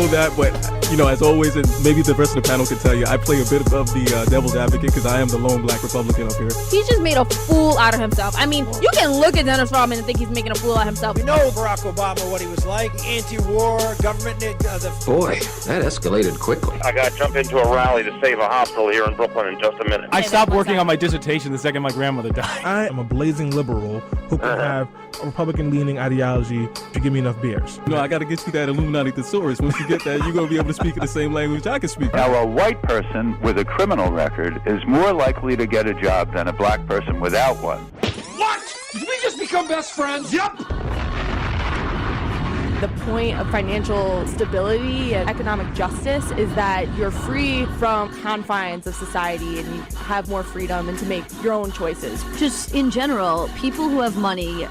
know that, but as always, and maybe the rest of the panel can tell you, I play a bit of the devil's advocate because I am the lone black Republican up here. He just made a fool out of himself. I mean, you can look at Dennis Rodman and think he's making a fool out of himself. We know Barack Obama, what he was like, anti-war, government... Boy, that escalated quickly. I got to jump into a rally to save a hospital here in Brooklyn in just a minute. I stopped working on my dissertation the second my grandmother died. I am a blazing liberal who can have a Republican-leaning ideology if you give me enough beers. I got to get you that Illuminati thesaurus. Once you get that, you're going to be able to speak in the same language I can speak. Now, a white person with a criminal record is more likely to get a job than a black person without one. What? Did we just become best friends? Yep. The point of financial stability and economic justice is that you're free from confines of society and you have more freedom and to make your own choices. Just in general, people who have money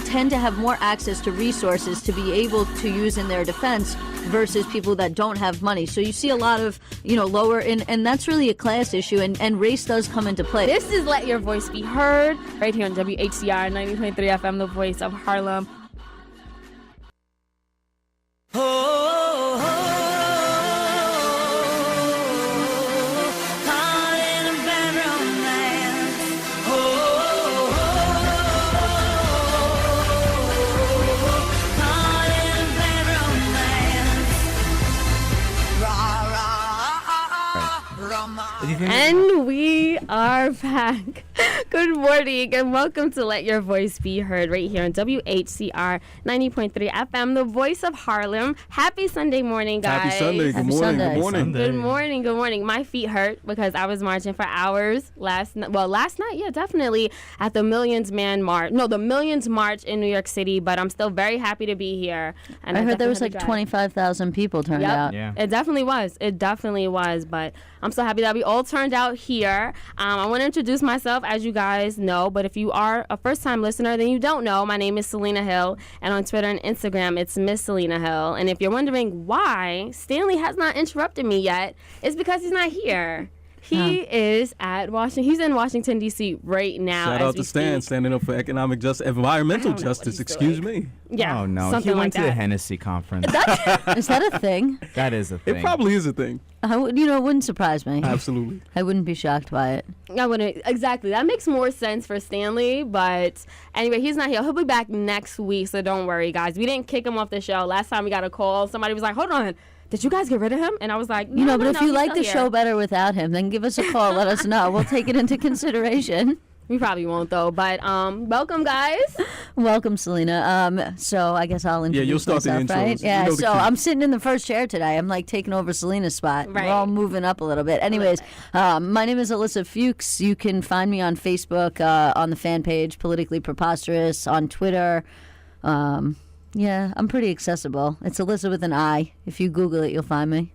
tend to have more access to resources to be able to use in their defense versus people that don't have money. So you see a lot of, lower, and that's really a class issue, and race does come into play. This is Let Your Voice Be Heard, right here on WHCR 90.3 FM, the voice of Harlem. And we are back. Good morning and welcome to Let Your Voice Be Heard right here on WHCR 90.3 FM, the voice of Harlem. Happy Sunday morning, guys. Happy Sunday. Good morning. Good morning. Good morning. Good morning. My feet hurt because I was marching for hours last night. Well, last night, yeah, definitely at the Millions March in New York City, but I'm still very happy to be here. And I heard there was like 25,000 people turned out. Yeah. It definitely was. But I'm so happy that we all turned out here. I want to introduce myself, as you guys know, but if you are a first-time listener, then you don't know. My name is Selena Hill, and on Twitter and Instagram, it's Miss Selena Hill. And if you're wondering why Stanley has not interrupted me yet, it's because he's not here. He is at Washington. He's in Washington, D.C. right now. Shout out to Stan, standing up for economic justice, environmental justice, excuse me. Yeah. Oh, no. He went to the Hennessy conference. Is that a thing? That is a thing. It probably is a thing. It wouldn't surprise me. Absolutely. I wouldn't be shocked by it. I wouldn't. Exactly. That makes more sense for Stanley. But anyway, he's not here. He'll be back next week, so don't worry, guys. We didn't kick him off the show. Last time we got a call, somebody was like, hold on. Did you guys get rid of him? And I was like, no, but if you like the show better without him, then give us a call. Let us know. We'll take it into consideration. We probably won't, though. But welcome, guys. Welcome, Selena. So I guess I'll introduce you'll start myself, the intros. right? Yeah, so I'm sitting in the first chair today. I'm like taking over Selena's spot. Right. We're all moving up a little bit. Anyways, my name is Alyssa Fuchs. You can find me on Facebook, on the fan page, Politically Preposterous, on Twitter. Yeah, I'm pretty accessible. It's Alyssa with an I. If you Google it, you'll find me.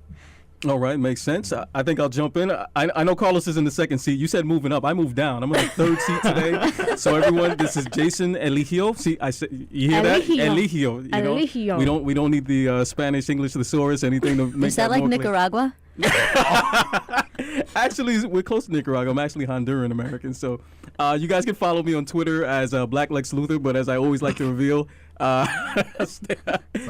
All right, makes sense. I think I'll jump in. I know Carlos is in the second seat. You said moving up. I moved down. I'm in the third seat today. So everyone, this is Jason Eligio. See, I said, you hear that? Eligio. Eligio. We don't need the Spanish English thesaurus, anything to make Is that like more Nicaragua? Actually, we're close to Nicaragua. I'm actually Honduran American. So you guys can follow me on Twitter as Black Lex Luthor, but as I always like to reveal,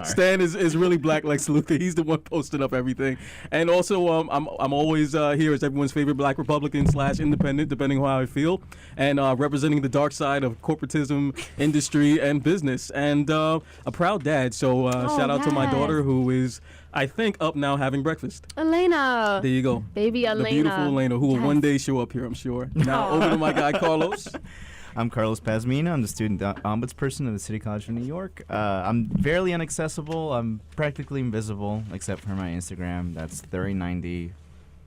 Stan is really Black Lex Luthor. He's the one posting up everything. And also, I'm always here as everyone's favorite Black Republican / independent, depending on how I feel, and representing the dark side of corporatism, industry, and business. And a proud dad. So shout out to my daughter, who is, I think, up now having breakfast. Elena. There you go. Baby Elena. The beautiful Elena, who will one day show up here, I'm sure. Now, over to my guy, Carlos. I'm Carlos Pazmina. I'm the student ombudsperson of the City College of New York. I'm fairly inaccessible. I'm practically invisible, except for my Instagram. That's 3090.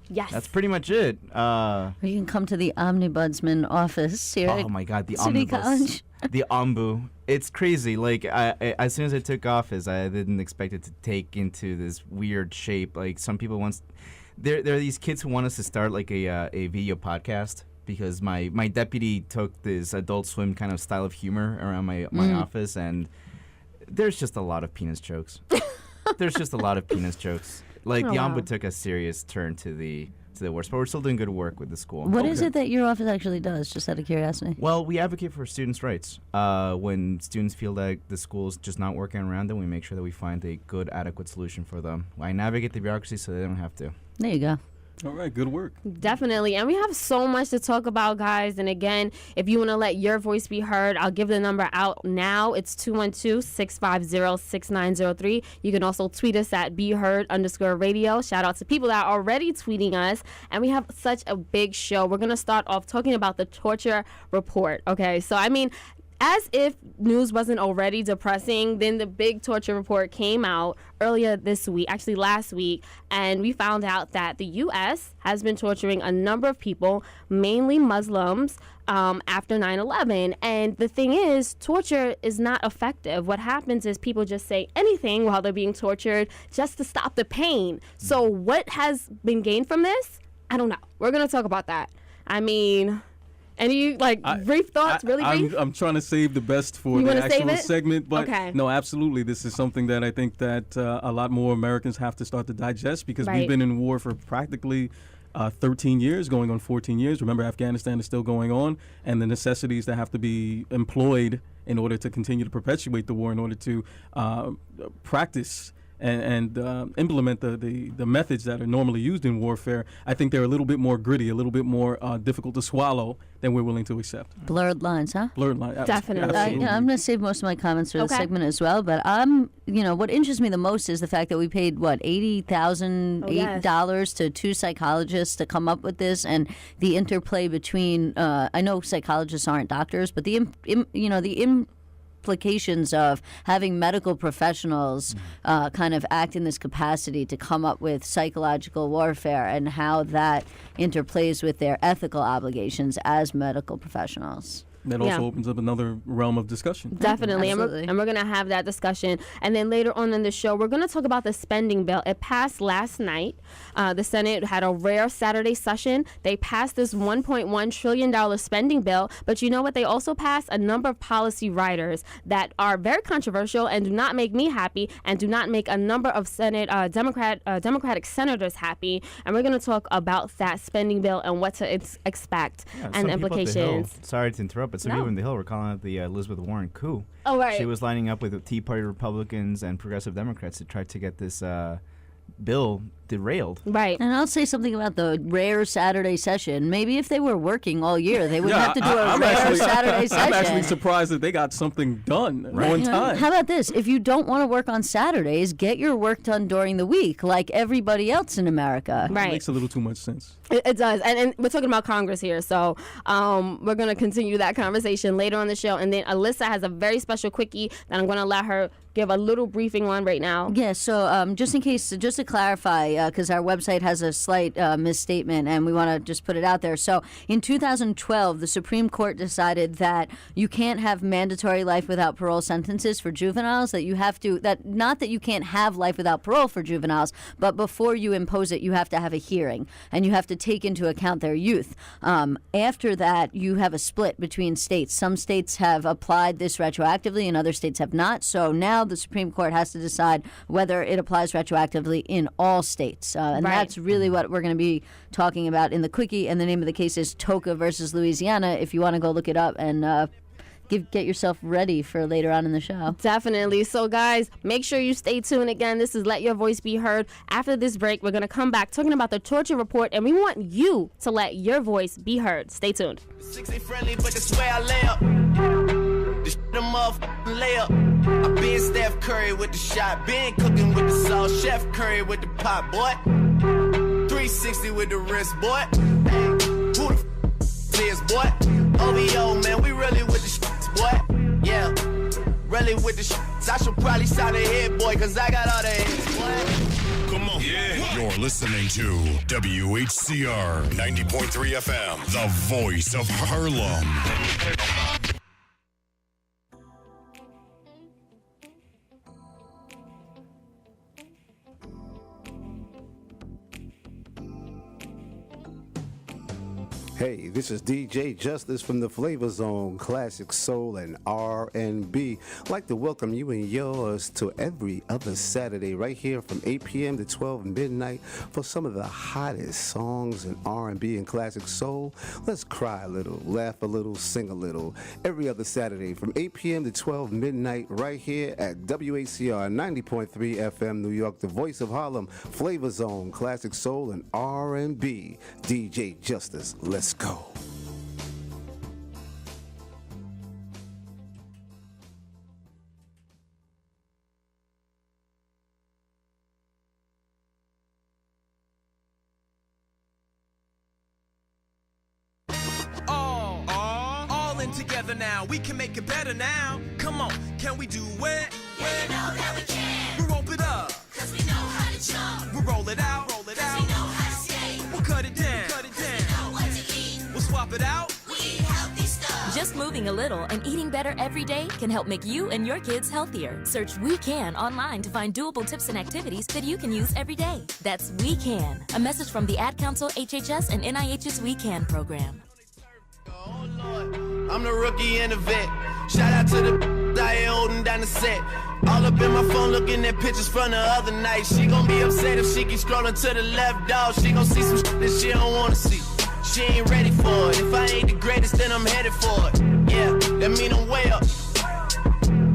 Yes. That's pretty much it. Or you can come to the Omnibudsman office here at my God, the City College. The Ombu. It's crazy. Like, as soon as I took office, I didn't expect it to take into this weird shape. Like, some people there are these kids who want us to start, like, a video podcast. Because my deputy took this Adult Swim kind of style of humor around my office, and there's just a lot of penis jokes. Like, the Ombu took a serious turn to the to the worst. But we're still doing good work with the school. What is it that your office actually does, just out of curiosity? Well, we advocate for students' rights. When students feel that the school's just not working around them, we make sure that we find a good, adequate solution for them. I navigate the bureaucracy so they don't have to. There you go. All right, good work. Definitely. And we have so much to talk about, guys. And again, if you want to let your voice be heard, I'll give the number out now. It's 212-650-6903. You can also tweet us at BeHeard_radio. Shout out to people that are already tweeting us. And we have such a big show. We're going to start off talking about the torture report. Okay, so I mean, as if news wasn't already depressing, then the big torture report came out earlier this week, actually last week, and we found out that the U.S. has been torturing a number of people, mainly Muslims, after 9/11. And the thing is, torture is not effective. What happens is people just say anything while they're being tortured just to stop the pain. So what has been gained from this? I don't know. We're going to talk about that. I mean... Any brief thoughts? Really brief? I'm trying to save the best for you the actual save segment, but okay. No, absolutely. This is something that I think that a lot more Americans have to start to digest because we've been in war for practically 13 years, going on 14 years. Remember, Afghanistan is still going on, and the necessities that have to be employed in order to continue to perpetuate the war, in order to practice and implement the methods that are normally used in warfare, I think they're a little bit more gritty, a little bit more difficult to swallow than we're willing to accept. Blurred lines, huh? Blurred lines. Definitely. I'm going to save most of my comments for the segment as well, but what interests me the most is the fact that we paid, $80,008 to two psychologists to come up with this, and the interplay between, I know psychologists aren't doctors, but the implications of having medical professionals kind of act in this capacity to come up with psychological warfare and how that interplays with their ethical obligations as medical professionals. That also opens up another realm of discussion. Definitely. And we're going to have that discussion. And then later on in the show, we're going to talk about the spending bill. It passed last night. The Senate had a rare Saturday session. They passed this $1.1 trillion spending bill. But you know what? They also passed a number of policy riders that are very controversial and do not make me happy and do not make a number of Senate Democratic senators happy. And we're going to talk about that spending bill and what to expect and the implications. Sorry to interrupt, but some people in the Hill were calling it the Elizabeth Warren coup. Oh, right. She was lining up with Tea Party Republicans and progressive Democrats to try to get this bill derailed. Right. And I'll say something about the rare Saturday session. Maybe if they were working all year, they wouldn't have to do a rare Saturday session. I'm actually surprised that they got something done on time. How about this? If you don't want to work on Saturdays, get your work done during the week, like everybody else in America. Right. It makes a little too much sense. It does. And we're talking about Congress here, so we're going to continue that conversation later on the show. And then Alyssa has a very special quickie that I'm going to let her give a little briefing on right now. Yeah, so just in case, just to clarify, because our website has a slight misstatement and we want to just put it out there. So in 2012, the Supreme Court decided that you can't have mandatory life without parole sentences for juveniles, that you have to, that not that you can't have life without parole for juveniles, but before you impose it, you have to have a hearing and you have to take into account their youth. After that, you have a split between states. Some states have applied this retroactively and other states have not. So now the Supreme Court has to decide whether it applies retroactively in all states. And that's really what we're going to be talking about in the quickie. And the name of the case is Toca versus Louisiana, if you want to go look it up and get yourself ready for later on in the show. Definitely. So, guys, make sure you stay tuned. Again, this is Let Your Voice Be Heard. After this break, we're going to come back talking about the torture report, and we want you to let your voice be heard. Stay tuned. 60 friendly, but that's where I lay up. This the motherfucking layup. I been Steph Curry with the shot, been cooking with the sauce, Chef Curry with the pot, boy. 360 with the wrist, boy. Hey, who the is, boy? OVO, man, we really with the shits, boy. Yeah, really with the shits. I should probably sign a hit, boy, cause I got all the hits, boy. Come on. Yeah. You're listening to WHCR 90.3 FM, the voice of Harlem. Hey, this is DJ Justice from the Flavor Zone, Classic Soul and R&B. I'd like to welcome you and yours to every other Saturday right here from 8 p.m. to 12 midnight for some of the hottest songs in R&B and Classic Soul. Let's cry a little, laugh a little, sing a little. Every other Saturday from 8 p.m. to 12 midnight right here at Whcr 90.3 FM New York, the voice of Harlem, Flavor Zone, Classic Soul and R&B. DJ Justice, let's go. All in together now. We can make it better now. Come on, can we do it? Yeah, you know that we can. We rope it up, cause we know how to jump. We roll it out, cause we know how to skate. We'll cut it down, we know what to eat. We'll swap it out. We eat healthy stuff. Just moving a little and eating better every day can help make you and your kids healthier. Search We Can online to find doable tips and activities that you can use every day. That's We Can. A message from the Ad Council, HHS, and NIH's We Can program. I'm the rookie and the vet. Shout out to the I ain't holding down the set. All up in my phone looking at pictures from the other night. She gon' be upset if she keep scrolling to the left, dog. She gon' see some shit that she don't wanna see. She ain't ready for it. If I ain't the greatest, then I'm headed for it. Yeah, that mean I'm way up.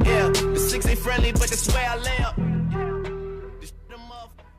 Yeah, the six ain't friendly, but that's where I lay up.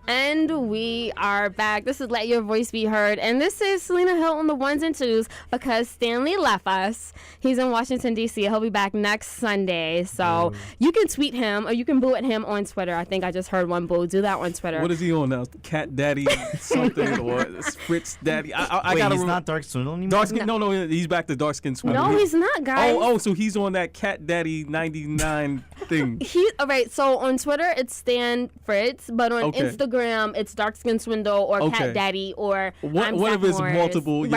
And we are back. This is Let Your Voice Be Heard. And this is Selena Hill on the ones and twos because Stanley left us. He's in Washington, D.C. He'll be back next Sunday. So you can tweet him or you can boo at him on Twitter. I think I just heard one boo. Do that on Twitter. What is he on now? Cat Daddy something or Fritz Daddy? I Wait, gotta he's not Dark Swindle anymore? Dark skin? No, he's back to Dark Skin Swindle. No, he's not, guys. Oh, so he's on that Cat Daddy 99 thing. All right, so on Twitter, it's Stan Fritz, but on Instagram, it's Dark Skin Swindle or Cat Daddy or one of his multiple he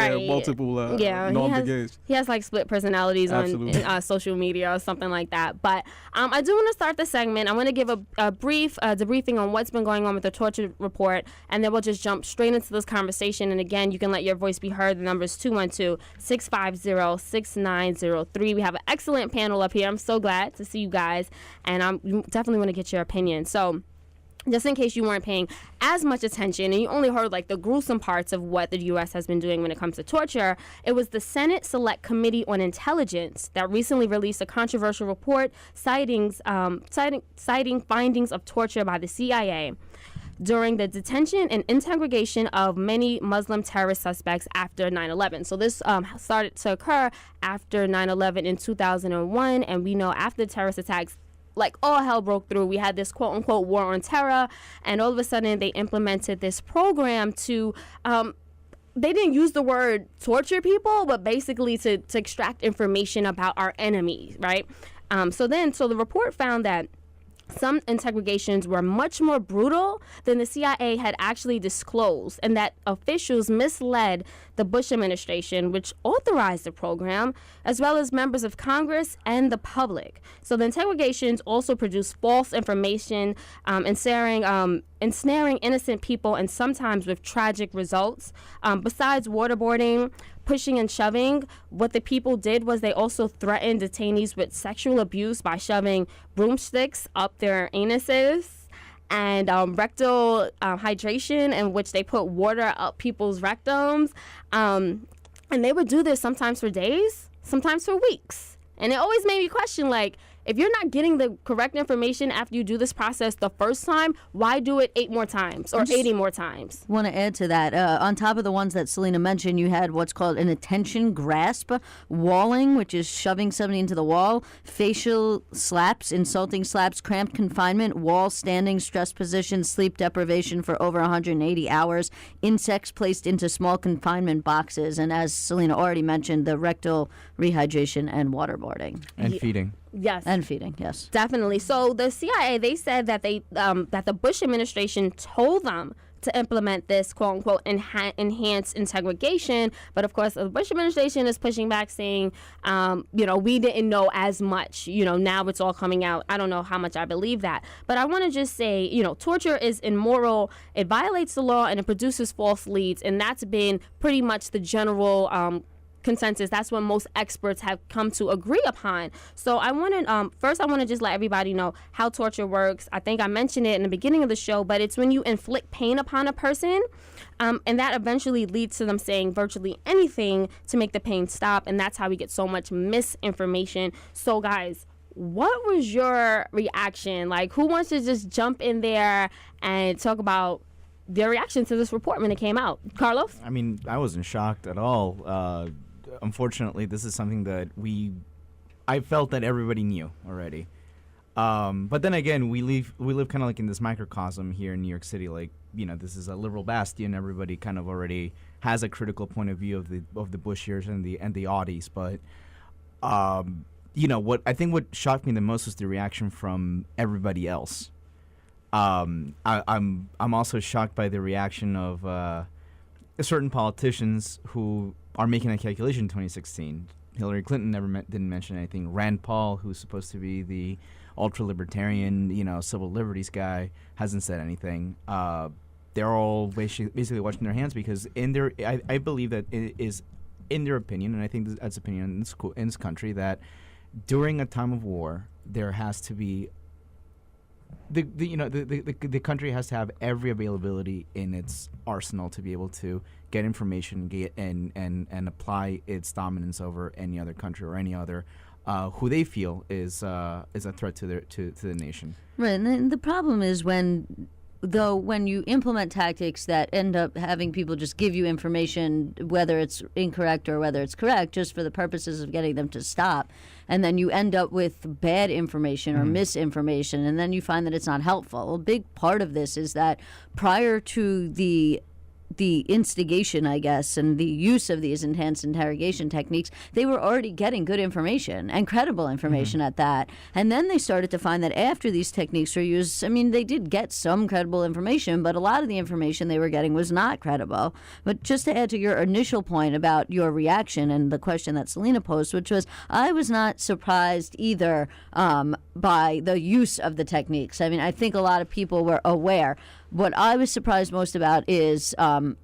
has like split personalities on social media or something like that. But I do want to start the segment. I want to give a brief debriefing on what's been going on with the torture report, and then we'll just jump straight into this conversation. And again, you can let your voice be heard. The number is 212-650-6903. We have an excellent panel up here. I'm so glad to see you guys, and I definitely want to get your opinion. So just in case you weren't paying as much attention and you only heard like the gruesome parts of what the U.S. has been doing when it comes to torture, it was the Senate Select Committee on Intelligence that recently released a controversial report citing findings of torture by the CIA during the detention and interrogation of many Muslim terrorist suspects after 9/11. So this started to occur after 9/11 in 2001, and we know after terrorist attacks, like all hell broke through. We had this quote unquote war on terror, and all of a sudden they implemented this program to they didn't use the word torture people, but basically to extract information about our enemies, right? So the report found that some interrogations were much more brutal than the CIA had actually disclosed, and that officials misled the Bush administration, which authorized the program, as well as members of Congress and the public. So the interrogations also produced false information, ensnaring innocent people, and sometimes with tragic results. Besides waterboarding, pushing and shoving, what the people did was they also threatened detainees with sexual abuse by shoving broomsticks up their anuses, and rectal hydration, in which they put water up people's rectums. And they would do this sometimes for days, sometimes for weeks. And it always made me question, like, if you're not getting the correct information after you do this process the first time, why do it 8 more times or 80 more times? Want to add to that, on top of the ones that Selena mentioned, you had what's called an attention grasp, walling, which is shoving somebody into the wall, facial slaps, insulting slaps, cramped confinement, wall standing, stress position, sleep deprivation for over 180 hours, insects placed into small confinement boxes, and as Selena already mentioned, the rectal rehydration and waterboarding. And feeding. Yes. And feeding, yes. Definitely. So the CIA, they said that that the Bush administration told them to implement this quote-unquote enhanced integration. But, of course, the Bush administration is pushing back, saying, we didn't know as much. Now it's all coming out. I don't know how much I believe that. But I want to just say, torture is immoral. It violates the law, and it produces false leads. And that's been pretty much the general consensus. That's what most experts have come to agree upon. So I want to first I want to just let everybody know how torture works. I think I mentioned it in the beginning of the show, but it's when you inflict pain upon a person, and that eventually leads to them saying virtually anything to make the pain stop, and that's how we get so much misinformation. So guys, what was your reaction? Like, who wants to just jump in there and talk about their reaction to this report when it came out? Carlos? I mean, I wasn't shocked at all. Unfortunately, this is something that I felt that everybody knew already. But then again, we live kind of like in this microcosm here in New York City. Like, this is a liberal bastion. Everybody kind of already has a critical point of view of the Bush years and the Audis. But what shocked me the most was the reaction from everybody else. I'm also shocked by the reaction of certain politicians who are making a calculation in 2016. Hillary Clinton didn't mention anything. Rand Paul, who's supposed to be the ultra-libertarian, civil liberties guy, hasn't said anything. They're all basically washing their hands because I believe that it is in their opinion, and I think that's opinion in this country, that during a time of war, there has to be the country has to have every availability in its arsenal to be able to get information, and apply its dominance over any other country or any other who they feel is a threat to the nation. Right, and the problem is when you implement tactics that end up having people just give you information, whether it's incorrect or whether it's correct, just for the purposes of getting them to stop, and then you end up with bad information or misinformation, and then you find that it's not helpful. A big part of this is that prior to the instigation, I guess, and the use of these enhanced interrogation techniques, they were already getting good information and credible information at that. And then they started to find that after these techniques were used, I mean, they did get some credible information, but a lot of the information they were getting was not credible. But just to add to your initial point about your reaction and the question that Selena posed, which was, I was not surprised either by the use of the techniques. I mean, I think a lot of people were aware. What I was surprised most about is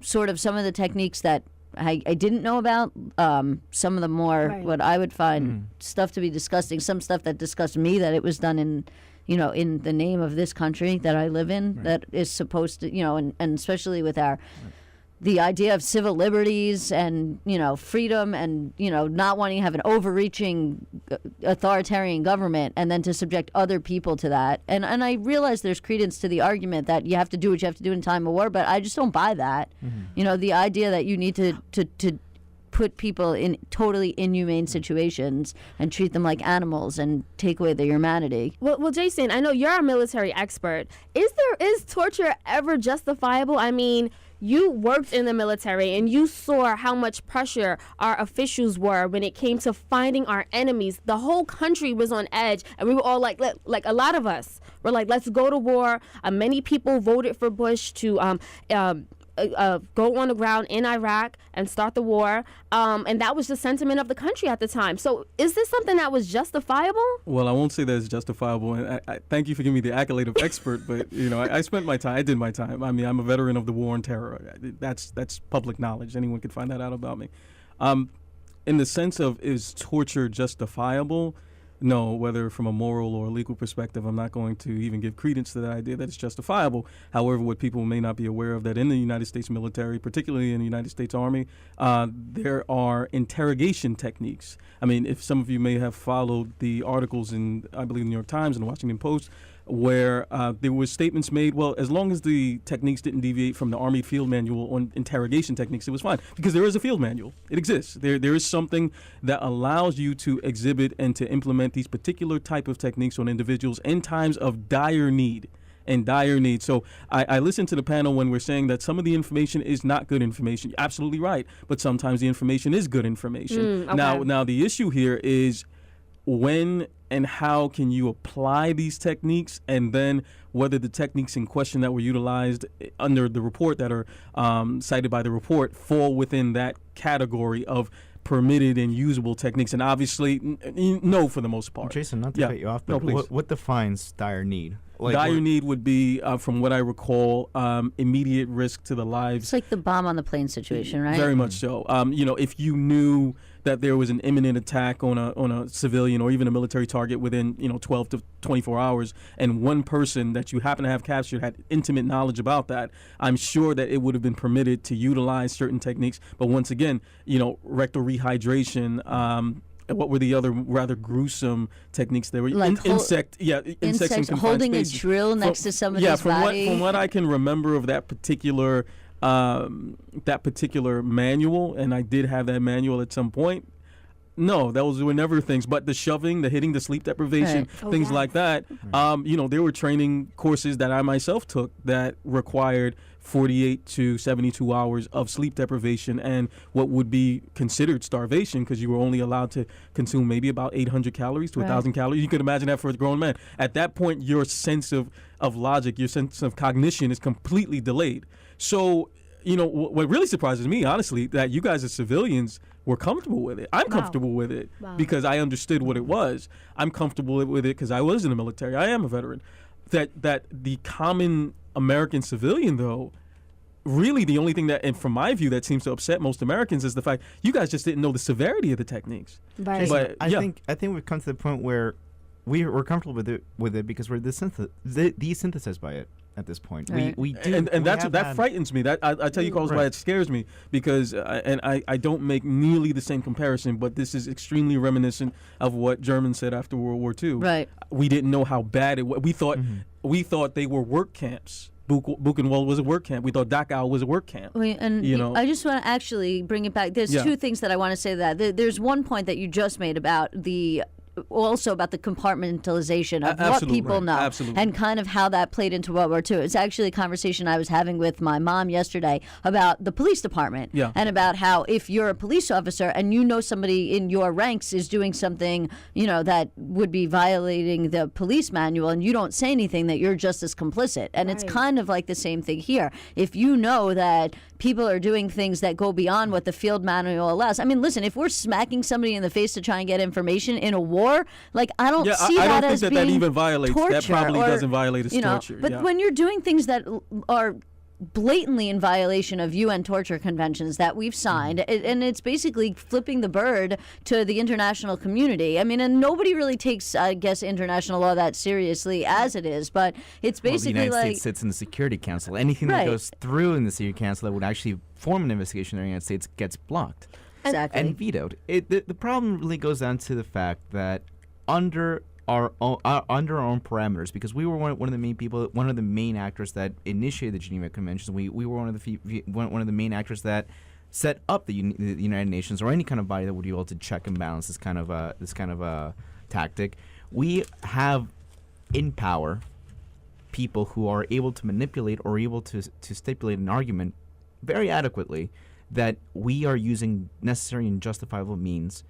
sort of some of the techniques that I didn't know about, some of the more what I would find stuff to be disgusting, some stuff that disgusts me, that it was done in the name of this country that I live in, that is supposed to, and especially with the idea of civil liberties and, freedom and, not wanting to have an overreaching authoritarian government and then to subject other people to that. And I realize there's credence to the argument that you have to do what you have to do in time of war, but I just don't buy that. The idea that you need to put people in totally inhumane situations and treat them like animals and take away their humanity. Well, Jason, I know you're a military expert. Is torture ever justifiable? I mean, you worked in the military and you saw how much pressure our officials were when it came to finding our enemies. The whole country was on edge, and we were all like a lot of us were like, let's go to war. Many people voted for Bush to go on the ground in Iraq and start the war, and that was the sentiment of the country at the time. So is this something that was justifiable? Well, I won't say that it's justifiable, and I thank you for giving me the accolade of expert, but I spent my time, I did my time. I mean, I'm a veteran of the war on terror. That's public knowledge. Anyone can find that out about me. In the sense of, is torture justifiable? No, whether from a moral or legal perspective, I'm not going to even give credence to that idea that it's justifiable. However, what people may not be aware of, that in the United States military, particularly in the United States Army, there are interrogation techniques. I mean, if some of you may have followed the articles in, I believe, the New York Times and the Washington Post, where there were statements made, well, as long as the techniques didn't deviate from the Army field manual on interrogation techniques, it was fine. Because there is a field manual. It exists. There is something that allows you to exhibit and to implement these particular type of techniques on individuals in times of dire need. So I listened to the panel when we're saying that some of the information is not good information. You're absolutely right. But sometimes the information is good information. Okay. Now the issue here is, when and how can you apply these techniques, and then whether the techniques in question that were utilized under the report that are cited by the report fall within that category of permitted and usable techniques. And obviously, no, for the most part. Jason, not to cut you off, but what defines dire need? Dire need would be, from what I recall, immediate risk to the lives. It's like the bomb on the plane situation, right? Very much so. If you knew that there was an imminent attack on a civilian or even a military target within 12 to 24 hours, and one person that you happen to have captured had intimate knowledge about that, I'm sure that it would have been permitted to utilize certain techniques. But once again, rectal rehydration. What were the other rather gruesome techniques? There were insects in holding spaces. A drill next to somebody's body. From what I can remember of that particular manual, and I did have that manual at some point. No, those were never things. But the shoving, the hitting, the sleep deprivation, things like that. There were training courses that I myself took that required 48 to 72 hours of sleep deprivation and what would be considered starvation, because you were only allowed to consume maybe about 800 calories to 1,000 calories. You could imagine that for a grown man. At that point, your sense of logic, your sense of cognition is completely delayed. So, what really surprises me, honestly, that you guys as civilians were comfortable with it. I'm comfortable with it because I understood what it was. I'm comfortable with it because I was in the military. I am a veteran. That the common American civilian, though, really the only thing that, and from my view, that seems to upset most Americans is the fact you guys just didn't know the severity of the techniques. Right. But I think we've come to the point where we're comfortable with it because we're desynthesized by it at this point. Right. We do, and that frightens me. That I tell you, Carlos, why it scares me, because I don't make nearly the same comparison, but this is extremely reminiscent of what Germans said after World War II. Right. We didn't know how bad it was. We thought they were work camps. Buchenwald was a work camp. We thought Dachau was a work camp. I just want to actually bring it back. There's two things that I want to say that. There's one point that you just made about the compartmentalization of what people know and kind of how that played into World War II. It's actually a conversation I was having with my mom yesterday about the police department and about how if you're a police officer and you know somebody in your ranks is doing something, that would be violating the police manual and you don't say anything, that you're just as complicit. And it's kind of like the same thing here. If you know that people are doing things that go beyond what the field manual allows. I mean, listen, if we're smacking somebody in the face to try and get information in a war, I don't see I that don't as think being that even violates. torture, that probably doesn't violate as torture. But when you're doing things that are blatantly in violation of UN torture conventions that we've signed, and it's basically flipping the bird to the international community. I mean, and nobody really takes, I guess, international law that seriously as it is, but it's basically the United States sits in the Security Council. Anything that goes through in the Security Council that would actually form an investigation in the United States gets blocked. Exactly. And vetoed. The problem really goes down to the fact that under our own parameters, because we were one of the main people, one of the main actors that initiated the Geneva Conventions. We were one of the main actors that set up the United Nations, or any kind of body that would be able to check and balance this kind of a tactic. We have in power people who are able to manipulate or able to stipulate an argument very adequately that we are using necessary and justifiable means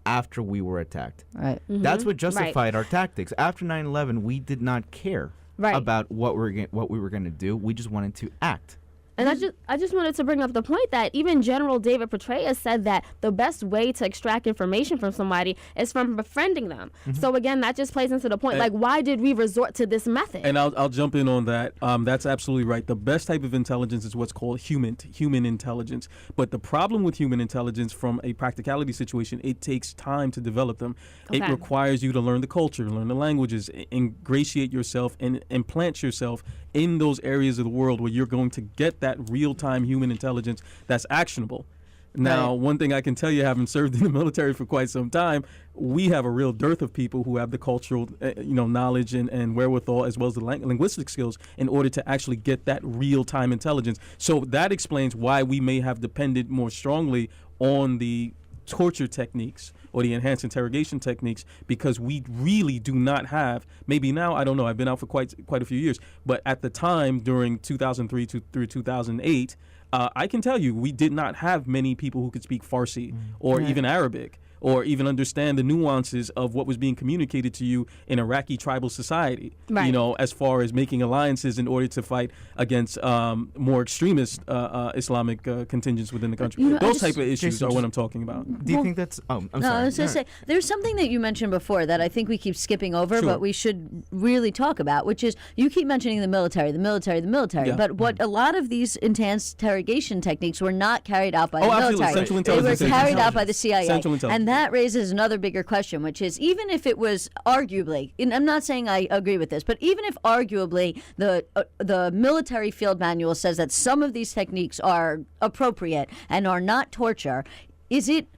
after we were attacked. Right. Mm-hmm. That's what justified our tactics. After 9/11, we did not care about what we were going to do. We just wanted to act. And I just wanted to bring up the point that even General David Petraeus said that the best way to extract information from somebody is from befriending them. Mm-hmm. So again, that just plays into the point, why did we resort to this method? And I'll jump in on that. That's absolutely right. The best type of intelligence is what's called human intelligence. But the problem with human intelligence from a practicality situation, it takes time to develop them. Okay. It requires you to learn the culture, learn the languages, ingratiate yourself, and implant yourself in those areas of the world where you're going to get that real-time human intelligence that's actionable. Now, one thing I can tell you, having served in the military for quite some time, we have a real dearth of people who have the cultural, knowledge and wherewithal, as well as the linguistic skills, in order to actually get that real-time intelligence. So that explains why we may have depended more strongly on the torture techniques or the enhanced interrogation techniques, because we really do not have, maybe now, I don't know, I've been out for quite a few years, but at the time during 2003 through 2008, I can tell you we did not have many people who could speak Farsi or even Arabic or even understand the nuances of what was being communicated to you in Iraqi tribal society. Right. As far as making alliances in order to fight against more extremist Islamic contingents within the country. Those type of issues are what I'm talking about. Do you think that's? I'm sorry. I was going to say, there's something that you mentioned before that I think we keep skipping over, but we should really talk about, which is you keep mentioning the military. Yeah. But what a lot of these intense interrogation techniques were not carried out by the absolutely. military. Central They were intelligence carried out agencies. by the CIA. Central intelligence. And that raises another bigger question, which is even if it was arguably, and I'm not saying I agree with this, but even if arguably the military field manual says that some of these techniques are appropriate and are not torture, is it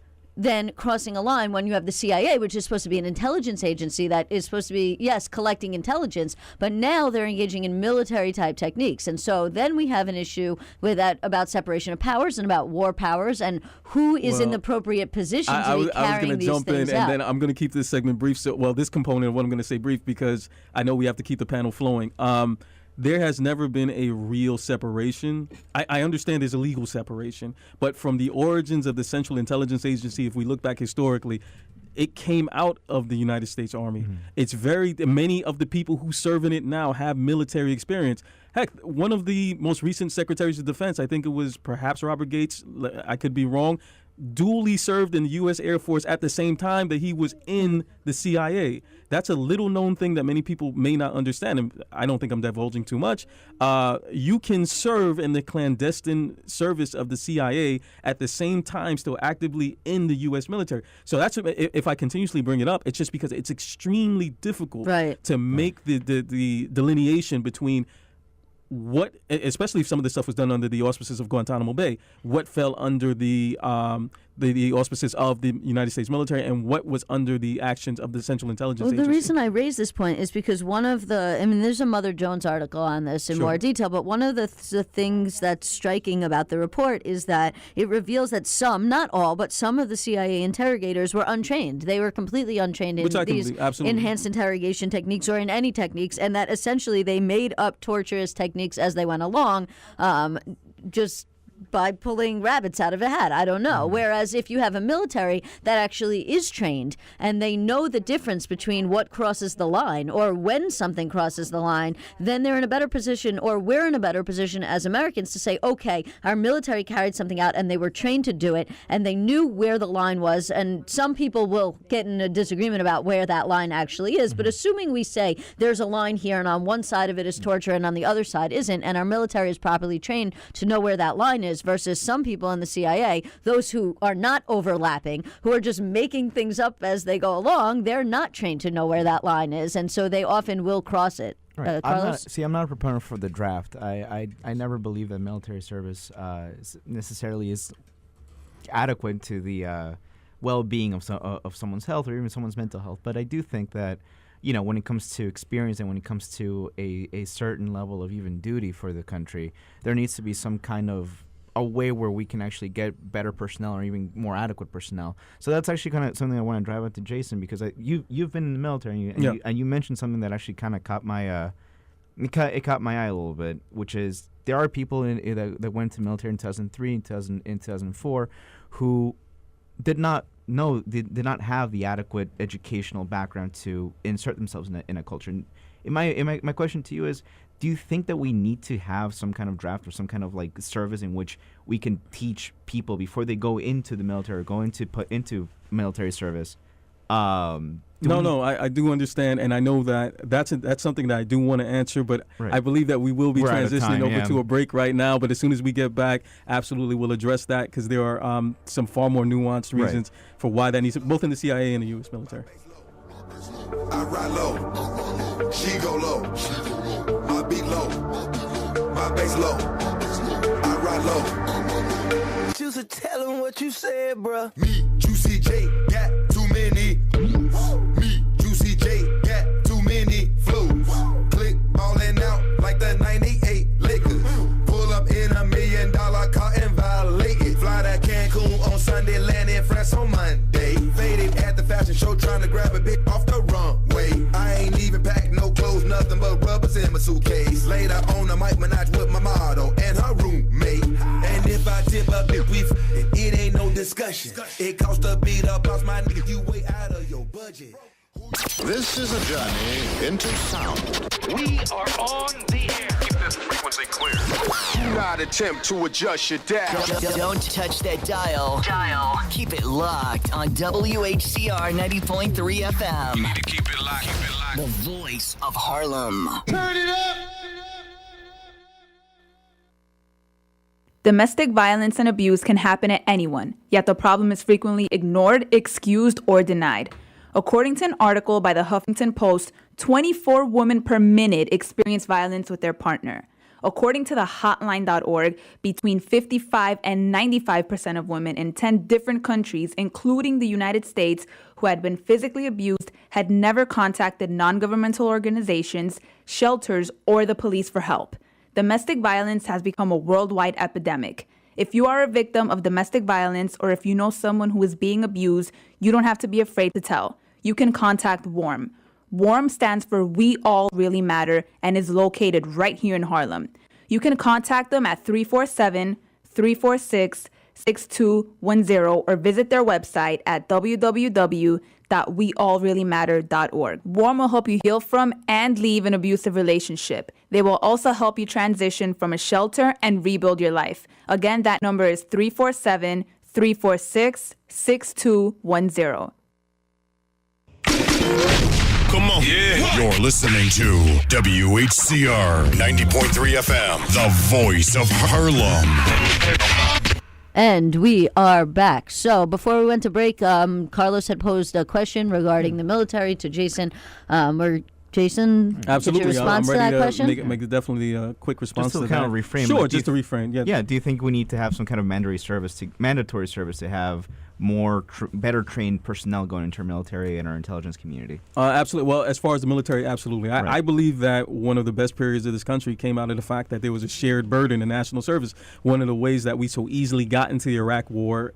then crossing a line when you have the CIA, which is supposed to be an intelligence agency that is supposed to be, yes, collecting intelligence, but now they're engaging in military-type techniques. And so then we have an issue with that about separation of powers and about war powers and who is in the appropriate position to be carrying these things out. I was going to jump in, and then I'm going to keep this segment brief. This component of what I'm going to say brief because I know we have to keep the panel flowing. There has never been a real separation. I understand there's a legal separation, but from the origins of the Central Intelligence Agency, if we look back historically, it came out of the United States Army. It's many of the people who serve in it now have military experience. Heck, one of the most recent secretaries of defense, I think it was perhaps Robert Gates, I could be wrong, dually served in the U.S. Air Force at the same time that he was in the CIA. That's a little known thing that many people may not understand, and I don't think I'm divulging too much. You can serve in the clandestine service of the CIA at the same time still actively in the U.S. military. So that's if I continuously bring it up, it's just because it's extremely difficult to make the delineation between what, especially if some of this stuff was done under the auspices of Guantanamo Bay, what fell under the auspices of the United States military and what was under the actions of the Central Intelligence Agency. The reason I raise this point is because there's a Mother Jones article on this in more detail, but one of the things that's striking about the report is that it reveals that some, not all, but some of the CIA interrogators were untrained. They were completely untrained in these enhanced interrogation techniques or in any techniques, and that essentially they made up torturous techniques as they went along, just by pulling rabbits out of a hat. I don't know. Whereas if you have a military that actually is trained and they know the difference between what crosses the line or when something crosses the line, then they're in a better position, or we're in a better position as Americans to say, okay, our military carried something out and they were trained to do it and they knew where the line was. And some people will get in a disagreement about where that line actually is. But assuming we say there's a line here and on one side of it is torture and on the other side isn't, and our military is properly trained to know where that line is, versus some people in the CIA, those who are not overlapping, who are just making things up as they go along, they're not trained to know where that line is, and so they often will cross it. Right. Carlos? I'm not a proponent for the draft. I never believe that military service necessarily is adequate to the well-being of someone's health or even someone's mental health. But I do think that, when it comes to experience and when it comes to a certain level of even duty for the country, there needs to be some kind of a way where we can actually get better personnel or even more adequate personnel. So that's actually kind of something I want to drive out to Jason, because you've been in the military and you mentioned something that actually kind of caught my it caught my eye a little bit, which is there are people that went to military in 2003 and 2004 who did not have the adequate educational background to insert themselves in a culture. And my question to you is, do you think that we need to have some kind of draft or some kind of like service in which we can teach people before they go into the military or go into military service? I do understand, and I know that's something that I do want to answer, but I believe that we will be transitioning over to a break right now. But as soon as we get back, absolutely we'll address that, because there are some far more nuanced reasons for why that needs to, both in the CIA and the U.S. military. I ride low, she go low, my beat low, my bass low, I ride low. You should tell him what you said, bruh. Me, Juicy J, got too many. Me, Juicy J, got too many flows. Click ballin' out like the 98 Lakers. Pull up in $1 million car and violate it. Fly to Cancun on Sunday, land in France on Monday. Faded at the fashion show, trying to grab a bit off the runway. I ain't even packed no clothes, nothing but rubbers in my suitcase. Later on the Mike Minaj with my model and her roommate. And if I tip up it, it ain't no discussion. It cost a beat up, boss my nigga. This is a journey into sound. We are on the air. Keep this frequency clear. Do not attempt to adjust your dial. Don't touch that dial. Keep it locked on WHCR 90.3 FM. Keep it locked. Keep it locked. The voice of Harlem. Turn it up. Domestic violence and abuse can happen at anyone, yet the problem is frequently ignored, excused, or denied. According to an article by the Huffington Post, 24 women per minute experience violence with their partner. According to the hotline.org, between 55 and 95% of women in 10 different countries, including the United States, who had been physically abused had never contacted non-governmental organizations, shelters, or the police for help. Domestic violence has become a worldwide epidemic. If you are a victim of domestic violence or if you know someone who is being abused, you don't have to be afraid to tell. You can contact WARM. WARM stands for We All Really Matter and is located right here in Harlem. You can contact them at 347-346-6210 or visit their website at www.weallreallymatter.org. WARM will help you heal from and leave an abusive relationship. They will also help you transition from a shelter and rebuild your life. Again, that number is 347-346-6210. Come on. Yeah. You're listening to WHCR 90.3 FM, the voice of Harlem. And we are back. So before we went to break, Carlos had posed a question regarding the military to Jason. Jason, absolutely. Did you respond to that question? Make definitely a quick response just to kind that. of reframe. Sure, like, just to reframe. Yeah. Yeah. Do you think we need to have some kind of mandatory service to have more better trained personnel going into our military and our intelligence community? Absolutely. Well, as far as the military, absolutely. Right. I believe that one of the best periods of this country came out of the fact that there was a shared burden in national service. One of the ways that we so easily got into the Iraq War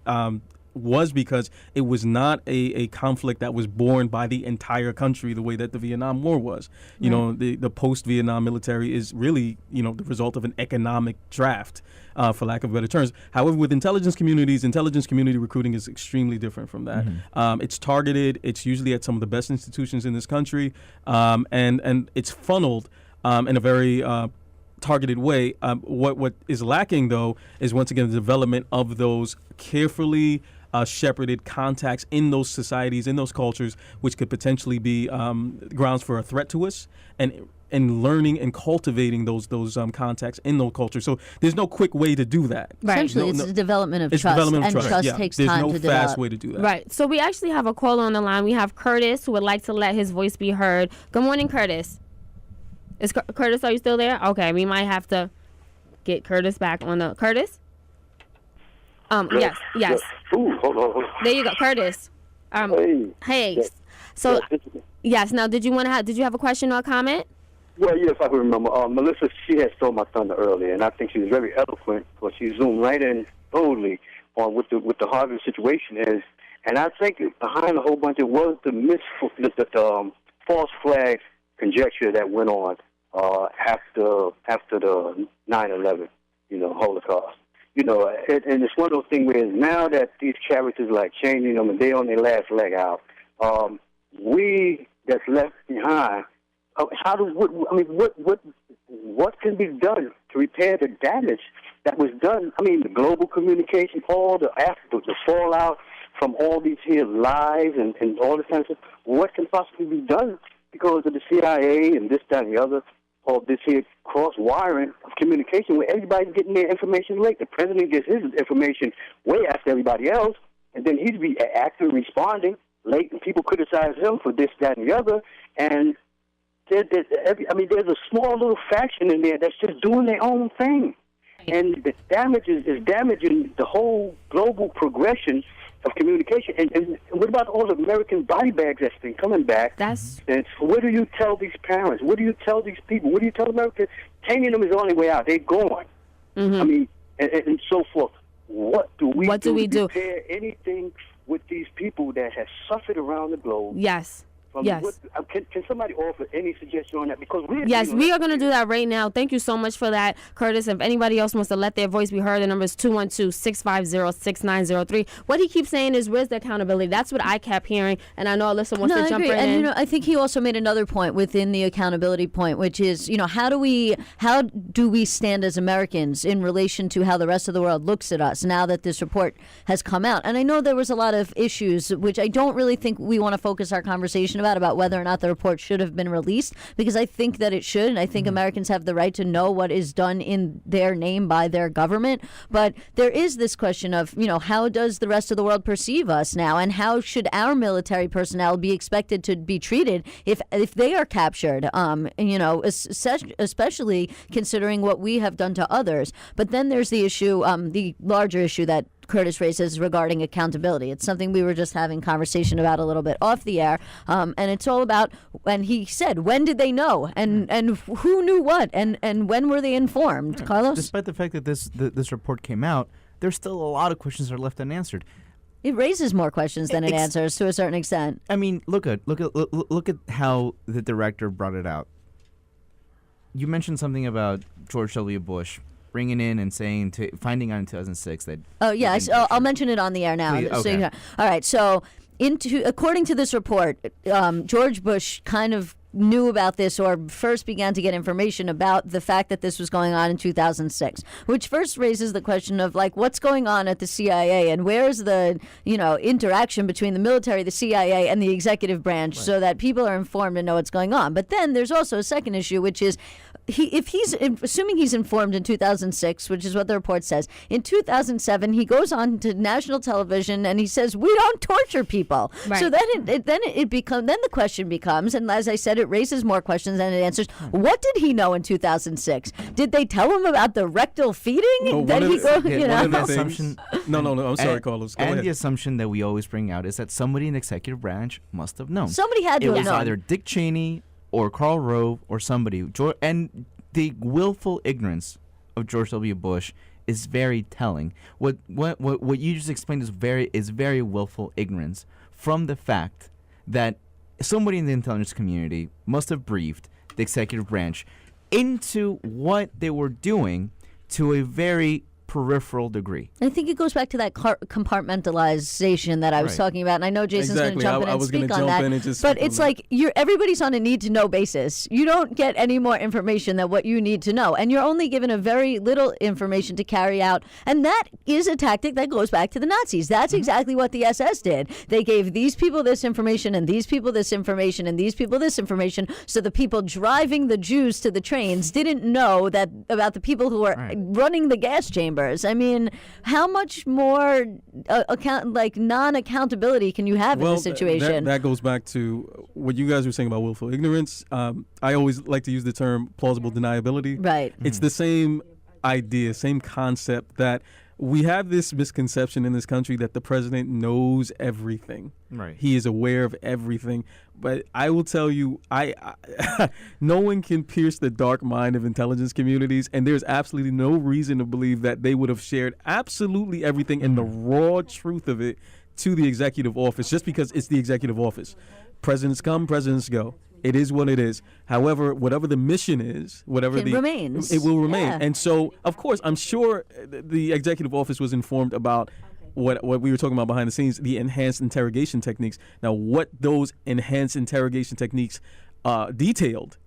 was because it was not a conflict that was borne by the entire country the way that the Vietnam War was. You know, the post-Vietnam military is really, the result of an economic draft, for lack of better terms. However, with intelligence community recruiting is extremely different from that. It's targeted. It's usually at some of the best institutions in this country, and it's funneled in a very targeted way. What is lacking, though, is once again the development of those carefully shepherded contacts in those societies, in those cultures, which could potentially be grounds for a threat to us, and learning and cultivating those contacts in those cultures. So there's no quick way to do that. Right. Essentially, it's the development of trust, and trust takes time to develop. There's no fast way to do that. Right. So we actually have a caller on the line. We have Curtis, who would like to let his voice be heard. Good morning, Curtis. Curtis, are you still there? Okay, we might have to get Curtis back on the... Curtis? Yes. Ooh, hold on. There you go, Curtis. Hey. So, yes. Now, did you have a question or a comment? Well, yes, I can remember. Melissa, she had stole my thunder earlier, and I think she was very eloquent because she zoomed right in boldly on what the Harvard situation is. And I think behind a whole bunch it was the false flag conjecture that went on after the 9/11, Holocaust. And it's one of those things where now that these characters are like changing them and they're on their last leg out, we that's left behind, what can be done to repair the damage that was done? I mean, the global communication, all the fallout from all these here lies and all this kind of stuff. What can possibly be done because of the CIA and this, that, and the other? Or this here cross-wiring of communication where everybody's getting their information late. The president gets his information way after everybody else, and then he's reacting, responding late, and people criticize him for this, that, and the other. And there's a small little faction in there that's just doing their own thing. And the damage is damaging the whole global progression of communication. And what about all the American body bags that's been coming back? And what do you tell these parents? What do you tell these people? What do you tell Americans? Taking them is the only way out. They're gone. I mean, and so forth. What do we do? Repair anything with these people that have suffered around the globe? Yes. Yes. Can somebody offer any suggestion on that? Because Yes, we are going to do that right now. Thank you so much for that, Curtis. If anybody else wants to let their voice be heard, the number is 212-650-6903. What he keeps saying is, where's the accountability? That's what I kept hearing, and I know Alyssa wants to jump right and, in. I think he also made another point within the accountability point, which is, how do we stand as Americans in relation to how the rest of the world looks at us now that this report has come out? And I know there was a lot of issues, which I don't really think we want to focus our conversation about whether or not the report should have been released, because I think that it should, and I think Americans have the right to know what is done in their name by their government. But there is this question of, how does the rest of the world perceive us now, and how should our military personnel be expected to be treated if they are captured, especially considering what we have done to others. But then there's the issue, the larger issue that Curtis raises regarding accountability. It's something we were just having conversation about a little bit off the air, and it's all about, when he said, when did they know, and who knew what, and when were they informed? Carlos? Despite the fact that this report came out, there's still a lot of questions that are left unanswered. It raises more questions than it answers to a certain extent. I mean, look at how the director brought it out. You mentioned something about George W. Bush bringing in and finding out in 2006 that. Oh yeah, I'll mention it on the air now. Please, okay. All right. So, according to this report, George Bush kind of knew about this, or first began to get information about the fact that this was going on in 2006, which first raises the question of, what's going on at the CIA, and where's the interaction between the military, the CIA, and the executive branch, so that people are informed and know what's going on. But then there's also a second issue, which is, assuming he's informed in 2006, which is what the report says, in 2007 he goes on to national television and he says, we don't torture people. Right. So then the question becomes, and as I said, it raises more questions than it answers. What did he know in 2006? Did they tell him about the rectal feeding? I'm sorry, Carlos. Go ahead. The assumption that we always bring out is that somebody in the executive branch must have known. Somebody had to have known. It was either Dick Cheney or Karl Rove or somebody. And the willful ignorance of George W. Bush is very telling. What you just explained is very willful ignorance from the fact that somebody in the intelligence community must have briefed the executive branch into what they were doing to a very peripheral degree. I think it goes back to that compartmentalization that I was talking about, and I know Jason's going to jump in and speak on that. But it's like everybody's on a need-to-know basis. You don't get any more information than what you need to know, and you're only given a very little information to carry out, and that is a tactic that goes back to the Nazis. That's exactly what the SS did. They gave these people this information, and these people this information, and these people this information, so the people driving the Jews to the trains didn't know that about the people who were running the gas chamber. I mean, how much more non-accountability can you have in this situation? That goes back to what you guys were saying about willful ignorance. I always like to use the term plausible deniability. Right. It's the same idea, same concept, that we have this misconception in this country that the president knows everything. Right. He is aware of everything. But I will tell you, no one can pierce the dark mind of intelligence communities, and there's absolutely no reason to believe that they would have shared absolutely everything and the raw truth of it to the executive office, just because it's the executive office. Presidents come, presidents go. It is what it is. However, whatever the mission is, remains. It will remain. Yeah. And so, of course, I'm sure the executive office was informed about what we were talking about behind the scenes, the enhanced interrogation techniques. Now, what those enhanced interrogation techniques detailed,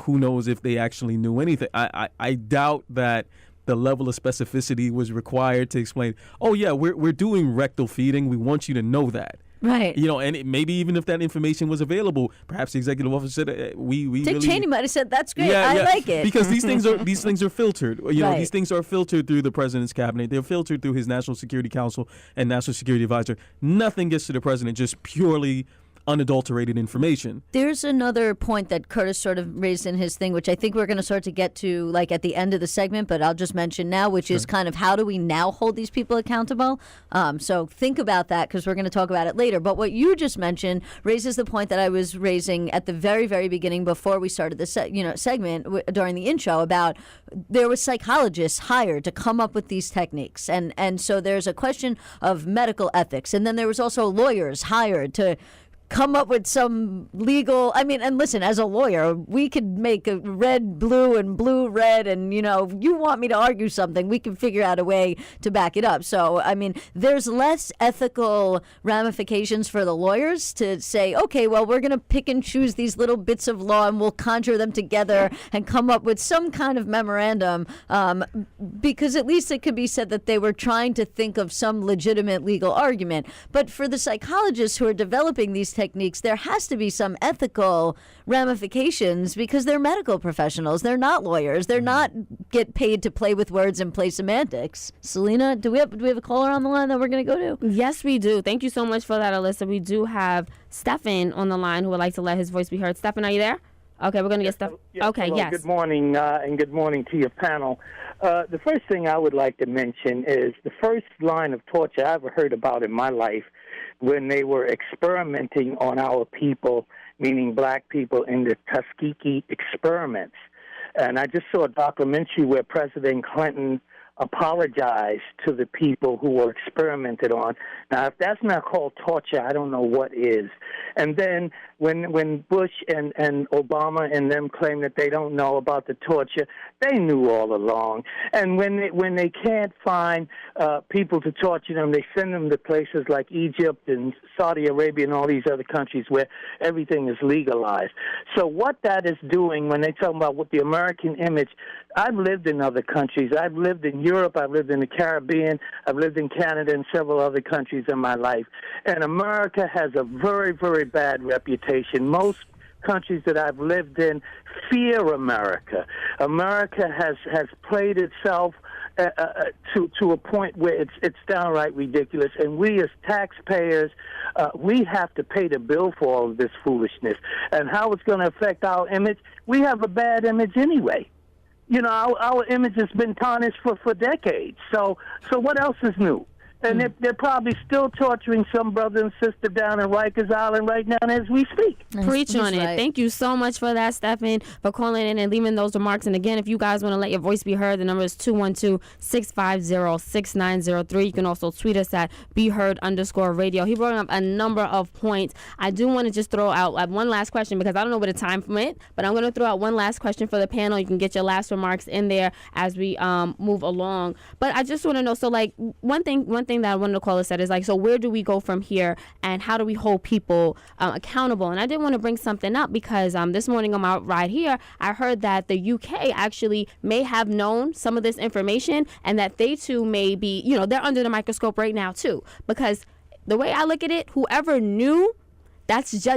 who knows if they actually knew anything. I doubt that the level of specificity was required to explain, oh, yeah, we're doing rectal feeding. We want you to know that. Right. And maybe even if that information was available, perhaps the executive officer said, we Dick really... Cheney might have said, that's great, I like it. Because these things are filtered. These things are filtered through the president's cabinet. They're filtered through his National Security Council and National Security Advisor. Nothing gets to the president, just purely unadulterated information. There's another point that Curtis sort of raised in his thing, which I think we're going to start to get to at the end of the segment, but I'll just mention now, which is kind of how do we now hold these people accountable? So think about that, because we're going to talk about it later. But what you just mentioned raises the point that I was raising at the very, very beginning before we started this segment during the intro about there was psychologists hired to come up with these techniques. And so there's a question of medical ethics. And then there was also lawyers hired to come up with some legal. I mean, and listen, as a lawyer, we could make a red blue and blue red, and you want me to argue something, we can figure out a way to back it up. So, I mean, there's less ethical ramifications for the lawyers to say, okay, well, we're going to pick and choose these little bits of law and we'll conjure them together and come up with some kind of memorandum, because at least it could be said that they were trying to think of some legitimate legal argument. But for the psychologists who are developing these techniques, there has to be some ethical ramifications because they're medical professionals. They're not lawyers. They're not get paid to play with words and play semantics. Selena, do we have a caller on the line that we're going to go to? Yes, we do. Thank you so much for that, Alyssa. We do have Stefan on the line who would like to let his voice be heard. Stefan, are you there? Okay, we're going to get Stefan. Okay, hello, yes. Good morning, and good morning to your panel. The first thing I would like to mention is the first line of torture I ever heard about in my life when they were experimenting on our people, meaning black people, in the Tuskegee experiments. And I just saw a documentary where President Clinton apologized to the people who were experimented on. Now, if that's not called torture, I don't know what is. And then when Bush and Obama and them claim that they don't know about the torture, they knew all along. And when they can't find people to torture them, they send them to places like Egypt and Saudi Arabia and all these other countries where everything is legalized. So what that is doing when they talk about what the American image, I've lived in other countries. I've lived in Europe. I've lived in the Caribbean. I've lived in Canada and several other countries in my life. And America has a very, very bad reputation. Most countries that I've lived in fear America. America has played itself to a point where it's downright ridiculous, and we as taxpayers, we have to pay the bill for all of this foolishness. And how it's going to affect our image, we have a bad image anyway. Our image has been tarnished for decades. So what else is new? And they're probably still torturing some brother and sister down in Rikers Island right now as we speak. Preach on it. Thank you so much for that, Stephen, for calling in and leaving those remarks. And again, if you guys want to let your voice be heard, the number is 212-650-6903. You can also tweet us at BeHeard_radio. He brought up a number of points. I do want to just throw out one last question because I don't know what the time went, but I'm going to throw out one last question for the panel. You can get your last remarks in there as we move along. But I just want to know, so one thing that I wanted to call us at is so where do we go from here and how do we hold people accountable? And I did want to bring something up because this morning on my ride here, I heard that the UK actually may have known some of this information and that they too may be, they're under the microscope right now too. Because the way I look at it, whoever knew,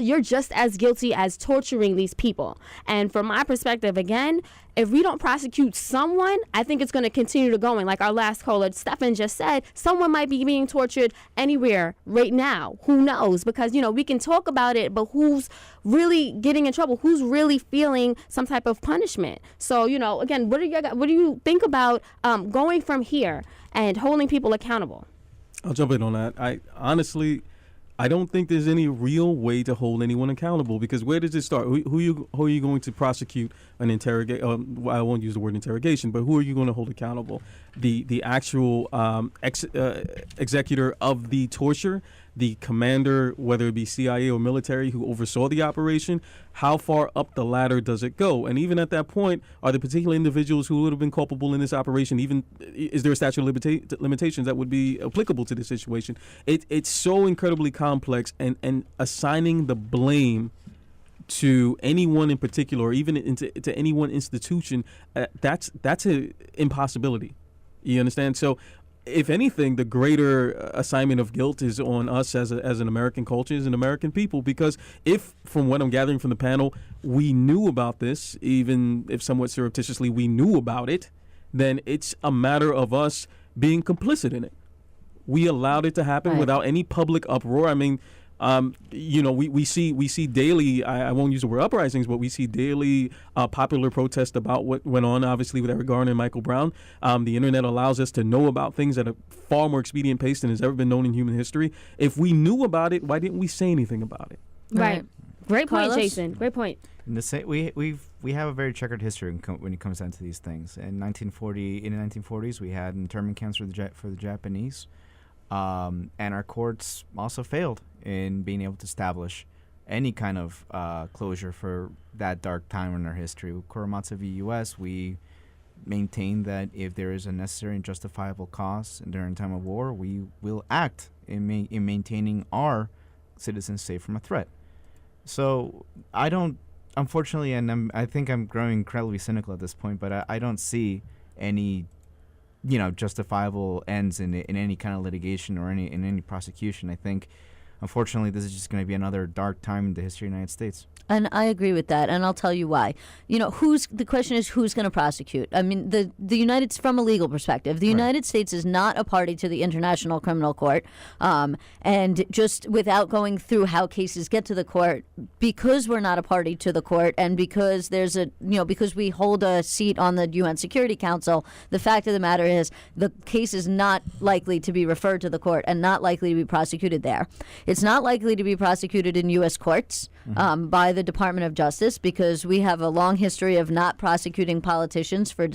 you're just as guilty as torturing these people. And from my perspective, again, if we don't prosecute someone, I think it's going to continue to go. And like our last caller, Stefan, just said, someone might be being tortured anywhere right now. Who knows? Because, we can talk about it, but who's really getting in trouble? Who's really feeling some type of punishment? So, again, what do you think about going from here and holding people accountable? I'll jump in on that. I don't think there's any real way to hold anyone accountable because where does it start? Who are you going to prosecute and interrogate? I won't use the word interrogation, but who are you going to hold accountable? The actual executor of the torture, the commander, whether it be CIA or military, who oversaw the operation. How far up the ladder does it go? And even at that point, are the particular individuals who would have been culpable in this operation, is there a statute of limitations that would be applicable to this situation? It's so incredibly complex, and assigning the blame to anyone in particular, or even to any one institution, that's an impossibility. You understand? So if anything, the greater assignment of guilt is on us as an American culture, as an American people, because if, from what I'm gathering from the panel, we knew about this, even if somewhat surreptitiously we knew about it, then it's a matter of us being complicit in it. We allowed it to happen without any public uproar. I mean, we see daily, I won't use the word uprisings, but we see daily popular protest about what went on, obviously, with Eric Garner and Michael Brown. The internet allows us to know about things at a far more expedient pace than has ever been known in human history. If we knew about it, why didn't we say anything about it? Right. Great point, Carlos? Jason. Great point. We have a very checkered history when it comes down to these things. In the 1940s, we had internment camps for the Japanese. And our courts also failed in being able to establish any kind of closure for that dark time in our history. With Korematsu v. U.S., we maintain that if there is a necessary and justifiable cause during time of war, we will act in maintaining our citizens safe from a threat. So I don't, unfortunately, and I think I'm growing incredibly cynical at this point, but I don't see any, justifiable ends in any kind of litigation or in any prosecution. I think, unfortunately, this is just going to be another dark time in the history of the United States. And I agree with that, and I'll tell you why. The question is who's going to prosecute? I mean, the United, from a legal perspective, the United States is not a party to the International Criminal Court, and just without going through how cases get to the court, because we're not a party to the court, and because because we hold a seat on the UN Security Council, the fact of the matter is the case is not likely to be referred to the court and not likely to be prosecuted there. It's not likely to be prosecuted in U.S. courts by the Department of Justice, because we have a long history of not prosecuting politicians for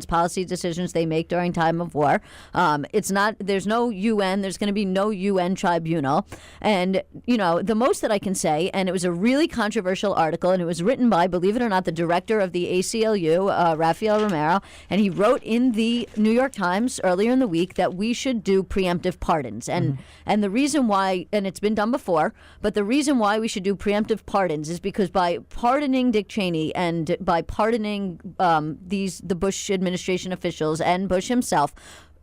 policy decisions they make during time of war. There's no UN, there's going to be no UN tribunal. And, the most that I can say, and it was a really controversial article, and it was written by, believe it or not, the director of the ACLU, Rafael Romero, and he wrote in the New York Times earlier in the week that we should do preemptive pardons. And the reason why, and it's been done before, but the reason why we should do preemptive pardons is because by pardoning Dick Cheney and by pardoning the Bush administration officials and Bush himself,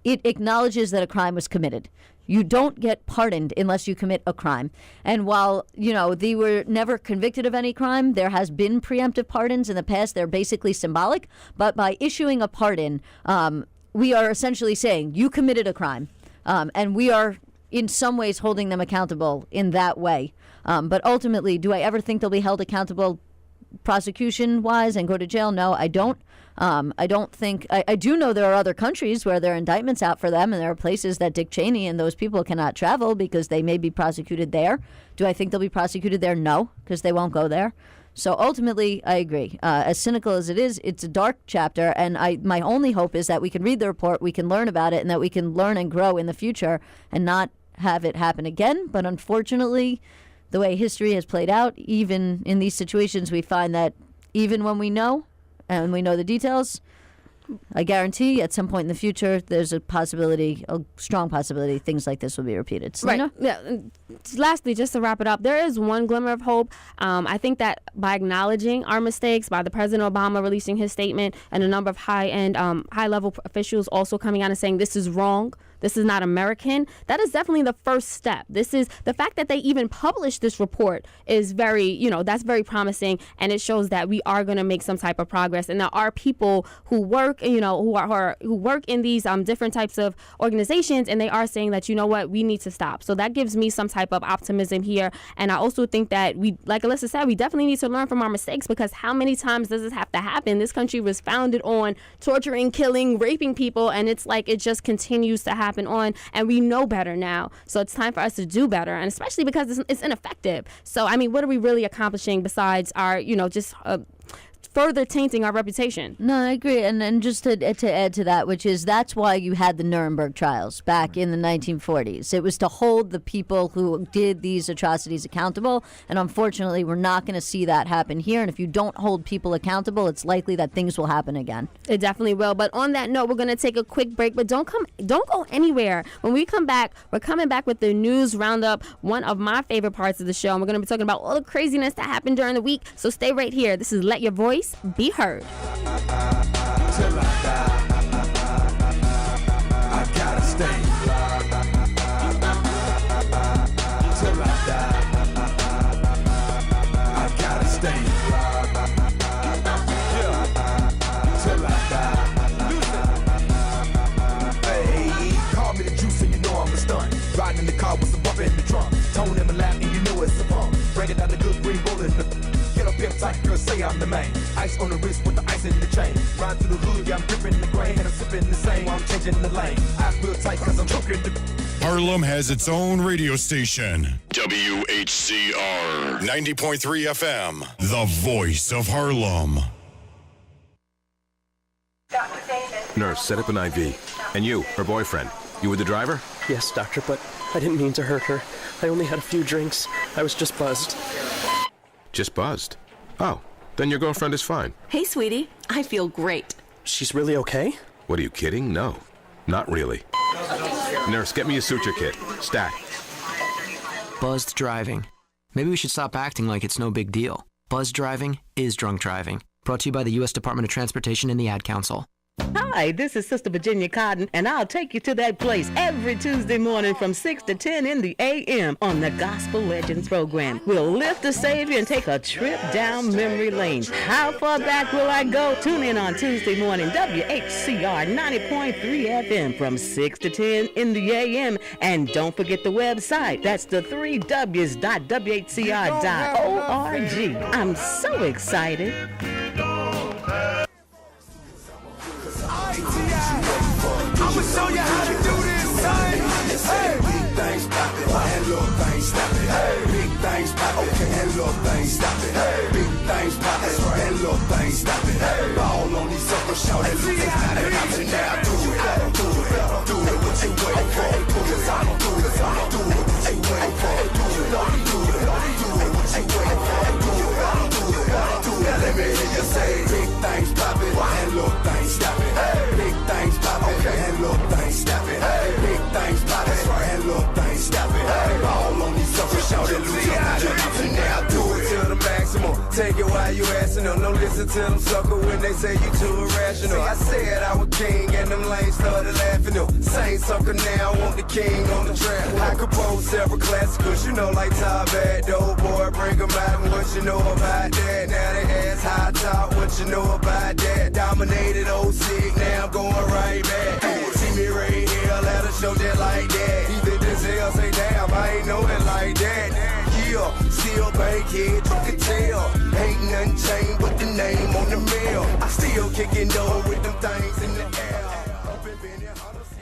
it acknowledges that a crime was committed. You don't get pardoned unless you commit a crime. And while, they were never convicted of any crime, there has been preemptive pardons in the past. They're basically symbolic. But by issuing a pardon, we are essentially saying you committed a crime. And we are in some ways holding them accountable in that way. But ultimately, do I ever think they'll be held accountable prosecution-wise and go to jail? No, I don't. I don't think. I do know there are other countries where there are indictments out for them, and there are places that Dick Cheney and those people cannot travel because they may be prosecuted there. Do I think they'll be prosecuted there? No, because they won't go there. So ultimately, I agree. As cynical as it is, it's a dark chapter, and my only hope is that we can read the report, we can learn about it, and that we can learn and grow in the future and not have it happen again. But unfortunately, the way history has played out, even in these situations, we find that even when we know, and we know the details, I guarantee at some point in the future, there's a strong possibility, things like this will be repeated. Selena? Right. Yeah. Lastly, just to wrap it up, there is one glimmer of hope. I think that by acknowledging our mistakes, by the President Obama releasing his statement, and a number of high-level officials also coming out and saying this is wrong, this is not American, that is definitely the first step. This is the fact that they even published this report is that's very promising, and it shows that we are going to make some type of progress. And there are people who work, who work in these different types of organizations, and they are saying that, we need to stop. So that gives me some type of optimism here. And I also think that we, like Alyssa said, we definitely need to learn from our mistakes, because how many times does this have to happen? This country was founded on torturing, killing, raping people, and it's like it just continues to happen on, and we know better now. So it's time for us to do better, and especially because it's ineffective. So what are we really accomplishing besides our further tainting our reputation? No, I agree. And just to add to that, which is that's why you had the Nuremberg trials back in the 1940s. It was to hold the people who did these atrocities accountable, and unfortunately we're not going to see that happen here. And if you don't hold people accountable, it's likely that things will happen again. It definitely will. But on that note, we're going to take a quick break, but don't go anywhere. When we come back, we're coming back with the news roundup, one of my favorite parts of the show, and we're going to be talking about all the craziness that happened during the week. So stay right here. This is Let Your Voice Be Heard. Till I die, I gotta stay. Till I die, I gotta stay. Yeah. Till I die. Hey, call me the juice and you know I'm a stunt. Riding in the car with some bump in the trunk. Tone in my lap and you know it's a pump. Breaking down the good green rolling the get up tight, girl, say I'm the man. Ice on the wrist with the ice in the chain. Ride to the hood, yeah, I'm gripping the grain. And I'm sipping the same while I'm changing the lane. Eyes real tight cause I'm choking the... Harlem has its own radio station. WHCR 90.3 FM. The voice of Harlem. Nurse, set up an IV. And you, her boyfriend. You were the driver? Yes, doctor, but I didn't mean to hurt her. I only had a few drinks. I was just buzzed. Just buzzed. Oh, then your girlfriend is fine. Hey, sweetie. I feel great. She's really okay? What, are you kidding? No, not really. Nurse, get me a suture kit. Stat. Buzzed driving. Maybe we should stop acting like it's no big deal. Buzzed driving is drunk driving. Brought to you by the U.S. Department of Transportation and the Ad Council. Hi, this is Sister Virginia Cotton, and I'll take you to that place every Tuesday morning from 6 to 10 in the a.m. on the Gospel Legends program. We'll lift the Savior and take a trip down memory lane. How far back will I go? Tune in on Tuesday morning, WHCR 90.3 FM from 6 to 10 in the a.m. And don't forget the website. That's the 3Ws.WHCR.org. I'm so excited. I'ma show you how to do this, son. Hey. Big things poppin', and little things stoppin'. Hey. Big things poppin', and little things stoppin'. Hey. Big things poppin', and little things stoppin'. Hey. Ball on these suckers, shout it, look at how they poppin' now. Do it, do it, do it, what you waiting for? Cause I don't do it, do it, what you waiting for? Do it, do it, do it, what you waiting for? Do it, do it, do it. Now let me hear you say, big things poppin', and little things stoppin'. Big things poppin', and little things stoppin'. Big things poppin', and little things stoppin'. Ball on these suckers, shout it, lose your mind, and now do it to the maximum. Take it while you asking them. Don't listen to them sucker when they say you too irrational. I said I was king, and them lanes started laughing them. Same sucker now, want the king on the track. I compose several classicals, you know, like Top Bad, dope boy, bring them out. And what you know about that? Now they ask high top, what you know about that? Dominated old sick, now I'm going right back. See me right here, let us show that like that. Even this hell say, damn, I ain't know it like that. Yeah, still bankhead, you can tell. Ain't nothing changed but the name on the mail. I still kicking door with them things in the air.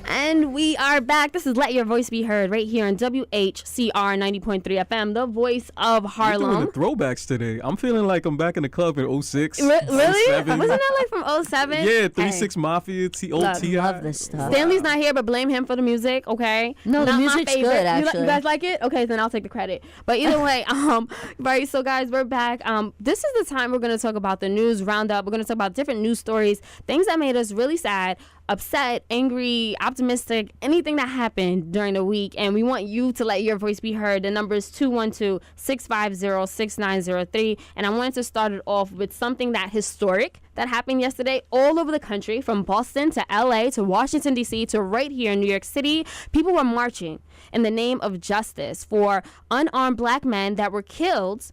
And we are back. This is Let Your Voice Be Heard right here on WHCR 90.3 FM, the voice of Harlem. You're doing the throwbacks today. I'm feeling like I'm back in the club in 06. Really? 07. Wasn't that like from 07? Yeah, 3-6 Mafia, old T.I. Love this stuff. Stanley's not here, but blame him for the music, okay? No, the Not my music's favorite. good, actually. You guys like it? Okay, then I'll take the credit. But either way, right, so guys, we're back. This is the time we're going to talk about the news roundup. We're going to talk about different news stories, things that made us really sad, upset, angry, optimistic, anything that happened during the week. And we want you to let your voice be heard. The number is 212-650-6903. And I wanted to start it off with something that historic that happened yesterday all over the country, from Boston to LA to Washington, D.C. to right here in New York City. People were marching in the name of justice for unarmed black men that were killed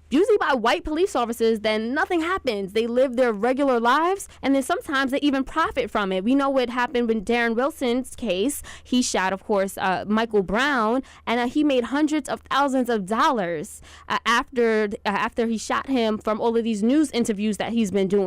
usually by white police officers. Then nothing happens. They live their regular lives, and then sometimes they even profit from it. We know what happened with Darren Wilson's case. He shot, of course, Michael Brown, and he made hundreds of thousands of dollars after he shot him from all of these news interviews that he's been doing.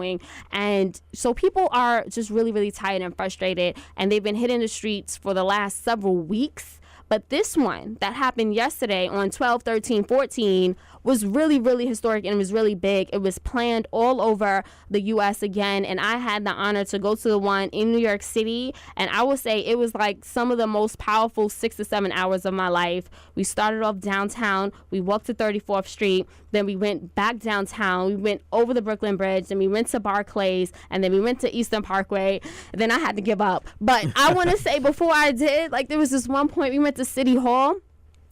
And so people are just really, really tired and frustrated, and they've been hitting the streets for the last several weeks. But this one that happened yesterday on 12/13/14 was really, really historic, and it was really big. It was planned all over the U.S. again, and I had the honor to go to the one in New York City, and I will say it was like some of the most powerful 6 to 7 hours of my life. We started off downtown. We walked to 34th Street. Then we went back downtown. We went over the Brooklyn Bridge. Then we went to Barclays, and then we went to Eastern Parkway. And then I had to give up. But I want to say before I did, like there was this one point we went to City Hall,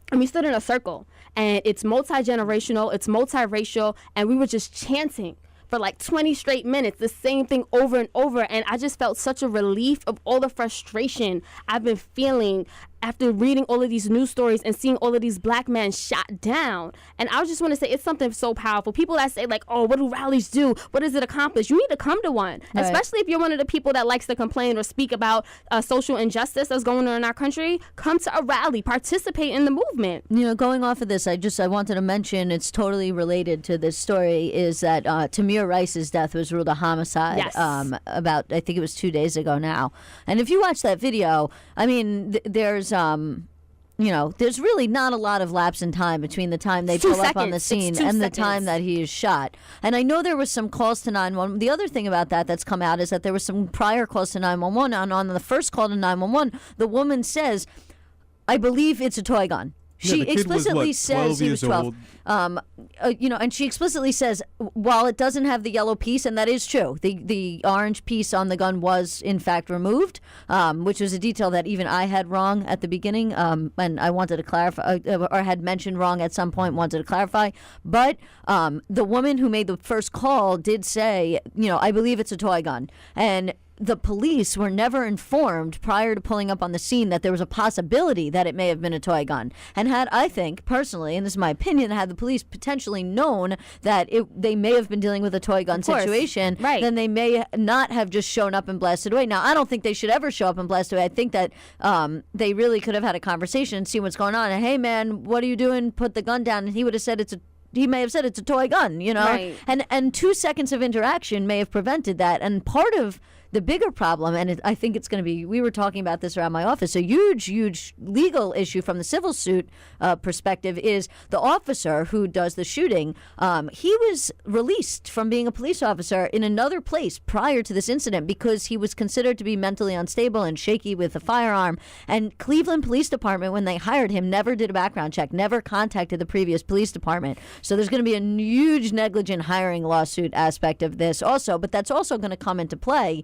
and we stood in a circle. And it's multi-generational, it's multiracial, and we were just chanting for like 20 straight minutes, the same thing over and over. And I just felt such a relief of all the frustration I've been feeling after reading all of these news stories and seeing all of these black men shot down. And I just want to say it's something so powerful. People that say like, oh, what do rallies do? What does it accomplish? You need to come to one, right. Especially if you're one of the people that likes to complain or speak about social injustice that's going on in our country. Come to a rally, participate in the movement. You know, going off of this, I wanted to mention, it's totally related to this story, is that Tamir Rice's death was ruled a homicide. Yes. About, I think it was 2 days ago now. And if you watch that video, I mean, there's there's really not a lot of lapse in time between the time they pull up on the scene and the time that he is shot. And I know there was some calls to 911. The other thing about that's come out is that there was some prior calls to 911. On the first call to 911, the woman says, I believe it's a toy gun. She the kid explicitly was, says 12 he was years 12. old. And she explicitly says, while it doesn't have the yellow piece, and that is true, the orange piece on the gun was in fact removed, which was a detail that even I had wrong at the beginning, and I wanted to clarify, or had mentioned wrong at some point, wanted to clarify. But the woman who made the first call did say, I believe it's a toy gun, and the police were never informed prior to pulling up on the scene that there was a possibility that it may have been a toy gun. And had, I think, personally, and this is my opinion, had the police potentially known that they may have been dealing with a toy gun situation, then they may not have just shown up and blasted away. Now, I don't think they should ever show up and blast away. I think that they really could have had a conversation and see what's going on. And, hey, man, what are you doing? Put the gun down. And he would have said he may have said it's a toy gun, Right. And 2 seconds of interaction may have prevented that. And part of the bigger problem, and I think it's going to be, we were talking about this around my office, a huge legal issue from the civil suit perspective is the officer who does the shooting. He was released from being a police officer in another place prior to this incident because he was considered to be mentally unstable and shaky with a firearm. And Cleveland Police Department, when they hired him, never did a background check, never contacted the previous police department. So there's going to be a huge negligent hiring lawsuit aspect of this also, but that's also going to come into play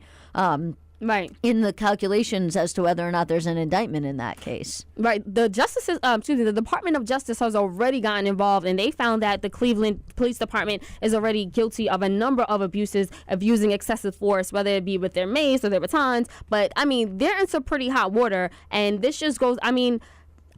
in the calculations as to whether or not there's an indictment in that case. Right. The the Department of Justice has already gotten involved, and they found that the Cleveland Police Department is already guilty of a number of abuses of using excessive force, whether it be with their mace or their batons. But, they're in some pretty hot water, and this just goes,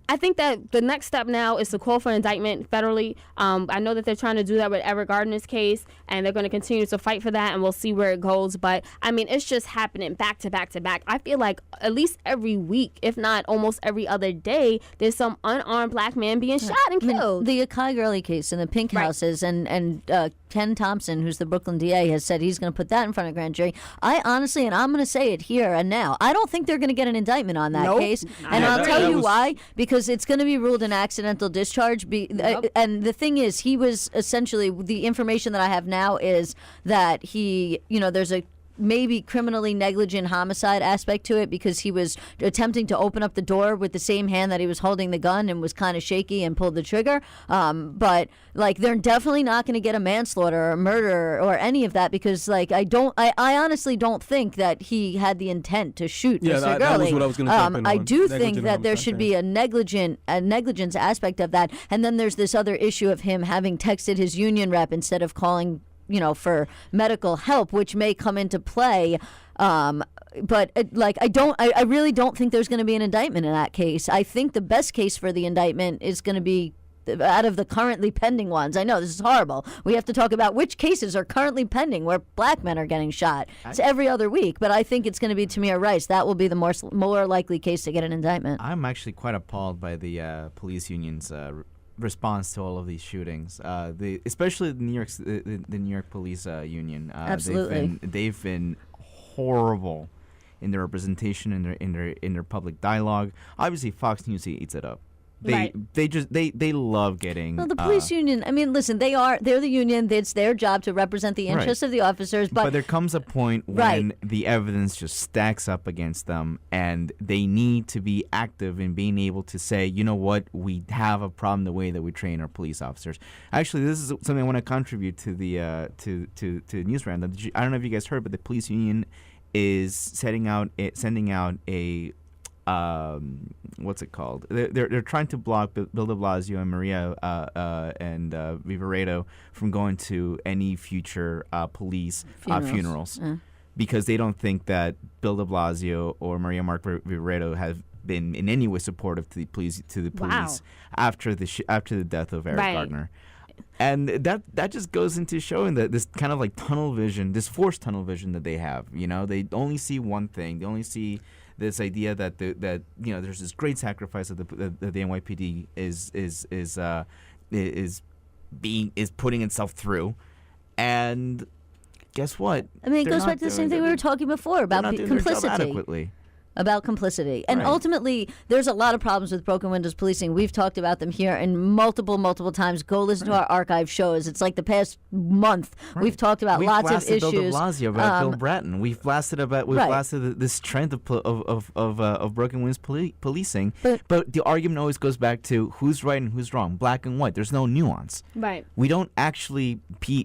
I think that the next step now is to call for indictment federally. I know that they're trying to do that with Eric Gardner's case, and they're going to continue to fight for that, and we'll see where it goes. But, it's just happening back to back to back. I feel like at least every week, if not almost every other day, there's some unarmed black man being shot and killed. The Akai Gurley case and the Pink Houses and Ken Thompson, who's the Brooklyn DA, has said he's going to put that in front of grand jury. I honestly, and I'm going to say it here and now, I don't think they're going to get an indictment on that case. And I'll tell you why. Because it's going to be ruled an accidental discharge. And the thing is, he was essentially, the information that I have now is that he, there's a maybe criminally negligent homicide aspect to it because he was attempting to open up the door with the same hand that he was holding the gun and was kind of shaky and pulled the trigger. But they're definitely not going to get a manslaughter or a murder or any of that because I honestly don't think that he had the intent to shoot Mr. Gurley. That was what I was going to jump in I on. do think that there should be a negligence aspect of that. And then there's this other issue of him having texted his union rep instead of calling for medical help, which may come into play. But I really don't think there's going to be an indictment in that case. I think the best case for the indictment is going to be out of the currently pending ones. I know this is horrible. We have to talk about which cases are currently pending where black men are getting shot. It's every other week, but I think it's going to be Tamir Rice. That will be the more likely case to get an indictment. I'm actually quite appalled by the police union's response to all of these shootings, especially the New York Police Union. Absolutely, they've been horrible in their representation, in their public dialogue. Obviously, Fox News eats it up. They love getting. Well, the police union. Listen, they're the union. It's their job to represent the interests of the officers. But there comes a point when the evidence just stacks up against them, and they need to be active in being able to say, you know what, we have a problem the way that we train our police officers. Actually, this is something I want to contribute to the to News Roundup. I don't know if you guys heard, but the police union is sending out a what's it called? They're trying to block Bill de Blasio and Maria and Vivaredo from going to any future police funerals because they don't think that Bill de Blasio or Maria Mark Vivaredo have been in any way supportive to the police after the death of Eric Gardner. And that just goes into showing that this kind of tunnel vision, this forced tunnel vision that they have. They only see one thing. They only see this idea that there's this great sacrifice that the NYPD is putting itself through, and guess what? It goes back to the same thing we were talking before about complicity. Adequately. about complicity. And Right. ultimately, there's a lot of problems with broken windows policing. We've talked about them here and multiple times. Go listen to our archive shows. It's like the past month. We've talked about lots of blasted Bill de issues. Blasio about Bill Bratton. We've blasted this trend of broken windows policing. But the argument always goes back to who's right and who's wrong, black and white. There's no nuance. Right. We don't actually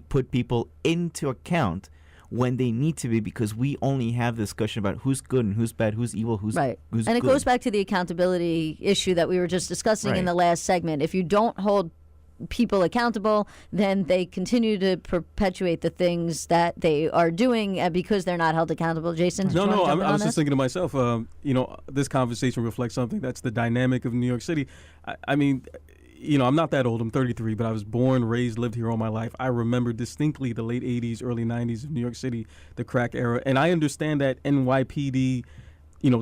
put people into account when they need to be, because we only have discussion about who's good and who's bad, who's evil, who's Right. who's And it good. goes back to the accountability issue that we were just discussing in Right. the last segment. If you don't hold people accountable, then they continue to perpetuate the things that they are doing because they're not held accountable. Jason, did you want to jump in I on was this? just thinking to myself, this conversation reflects something that's the dynamic of New York City. I mean, I'm not that old. I'm 33, but I was born, raised, lived here all my life. I remember distinctly the late 80s, early 90s of New York City, the crack era. And I understand that NYPD,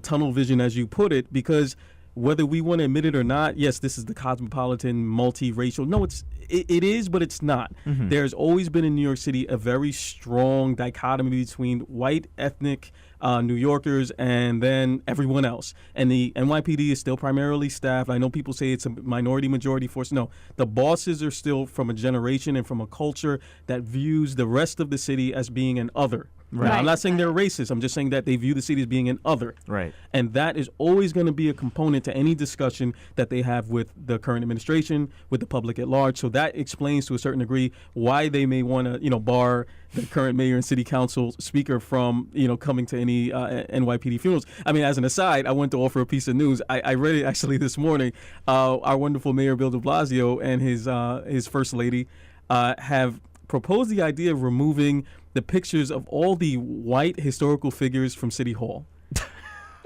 tunnel vision, as you put it, because whether we want to admit it or not, yes, this is the cosmopolitan, multiracial. No, it is, but it's not. Mm-hmm. There's always been in New York City a very strong dichotomy between white ethnic New Yorkers and then everyone else. And the NYPD is still primarily staffed. I know people say it's a minority majority force. No, the bosses are still from a generation and from a culture that views the rest of the city as being an other. Right. Now, I'm not saying they're racist. I'm just saying that they view the city as being an other. Right. And that is always going to be a component to any discussion that they have with the current administration, with the public at large. So that explains to a certain degree why they may want to, bar the current mayor and city council speaker from, coming to any NYPD funerals. I mean, as an aside, I went to offer a piece of news. I read it actually this morning. Our wonderful Mayor Bill de Blasio and his first lady have proposed the idea of removing the pictures of all the white historical figures from City Hall.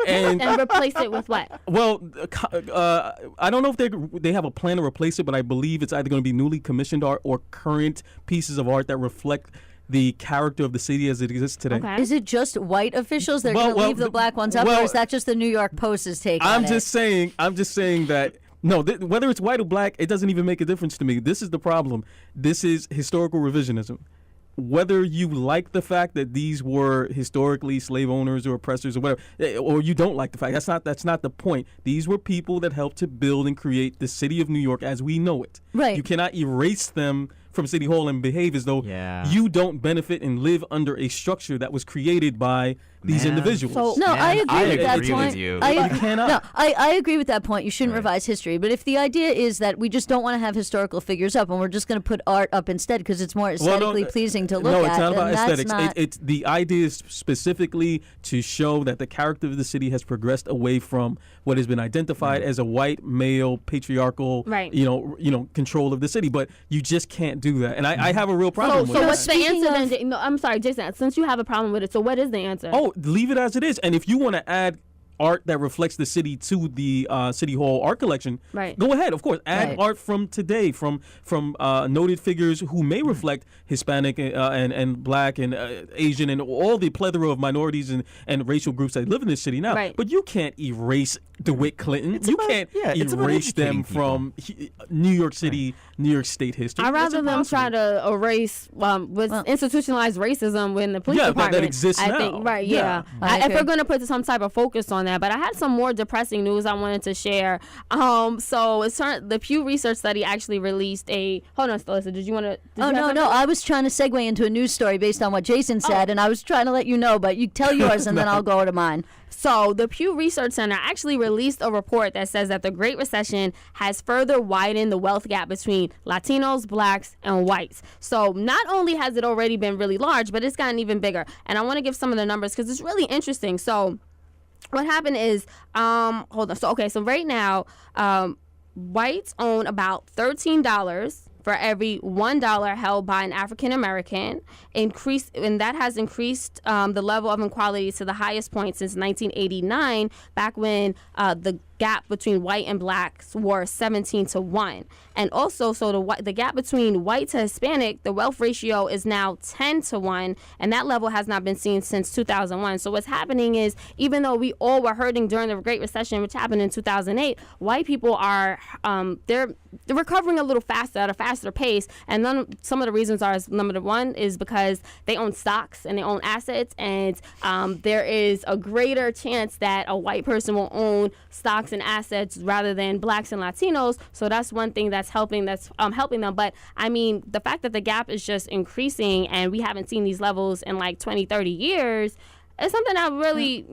And replace it with what? Well, I don't know if they have a plan to replace it, but I believe it's either going to be newly commissioned art or current pieces of art that reflect the character of the city as it exists today. Okay. Is it just white officials? They're going to leave the black ones up, or is that just the New York Post's take on it? I'm just saying that. No, whether it's white or black, it doesn't even make a difference to me. This is the problem. This is historical revisionism. Whether you like the fact that these were historically slave owners or oppressors or whatever, or you don't like the fact, that's not the point. These were people that helped to build and create the city of New York as we know it. Right. You cannot erase them from City Hall and behave as though you don't benefit and live under a structure that was created by these individuals. So, I agree with that point. With you. I agree with that point. You shouldn't revise history. But if the idea is that we just don't want to have historical figures up and we're just going to put art up instead because it's more aesthetically pleasing to look at. No, it's not about then aesthetics. It's the idea is specifically to show that the character of the city has progressed away from what has been identified as a white, male, patriarchal, control of the city. But you just can't do that. And I have a real problem with that. So what's the answer then? No, I'm sorry, Jason. Since you have a problem with it, so what is the answer? Oh, leave it as it is. And if you want to add art that reflects the city to the City Hall art collection, go ahead, of course. Add art from today, from noted figures who may reflect Hispanic and Black and Asian and all the plethora of minorities and racial groups that live in this city now. Right. But you can't erase DeWitt Clinton. You can't erase them from New York City, New York State history. I'd rather them try to erase institutionalized racism within the police department. that exists now. I think, if we're going to put some type of focus on that. But I had some more depressing news I wanted to share. So the Pew Research study actually released a... Hold on, Stelissa, did you want to... No, I was trying to segue into a news story based on what Jason said, and I was trying to let you know, but you tell yours and then I'll go to mine. So the Pew Research Center actually released a report that says that the Great Recession has further widened the wealth gap between Latinos, Blacks, and whites. So not only has it already been really large, but it's gotten even bigger. And I want to give some of the numbers because it's really interesting. So what happened is, hold on. So right now, whites own about $13 for every $1 held by an African American, and that has increased the level of inequality to the highest point since 1989, back when the gap between white and blacks were 17-1. And also, so the gap between white to Hispanic, the wealth ratio is now 10-1, and that level has not been seen since 2001. So what's happening is, even though we all were hurting during the Great Recession, which happened in 2008, white people are they're recovering a little faster at a faster pace. And some of the reasons are, number one is because they own stocks and they own assets, and there is a greater chance that a white person will own stocks and assets rather than blacks and Latinos. So that's one thing that's helping them. But I mean, the fact that the gap is just increasing and we haven't seen these levels in like 20-30 years, it's something that really,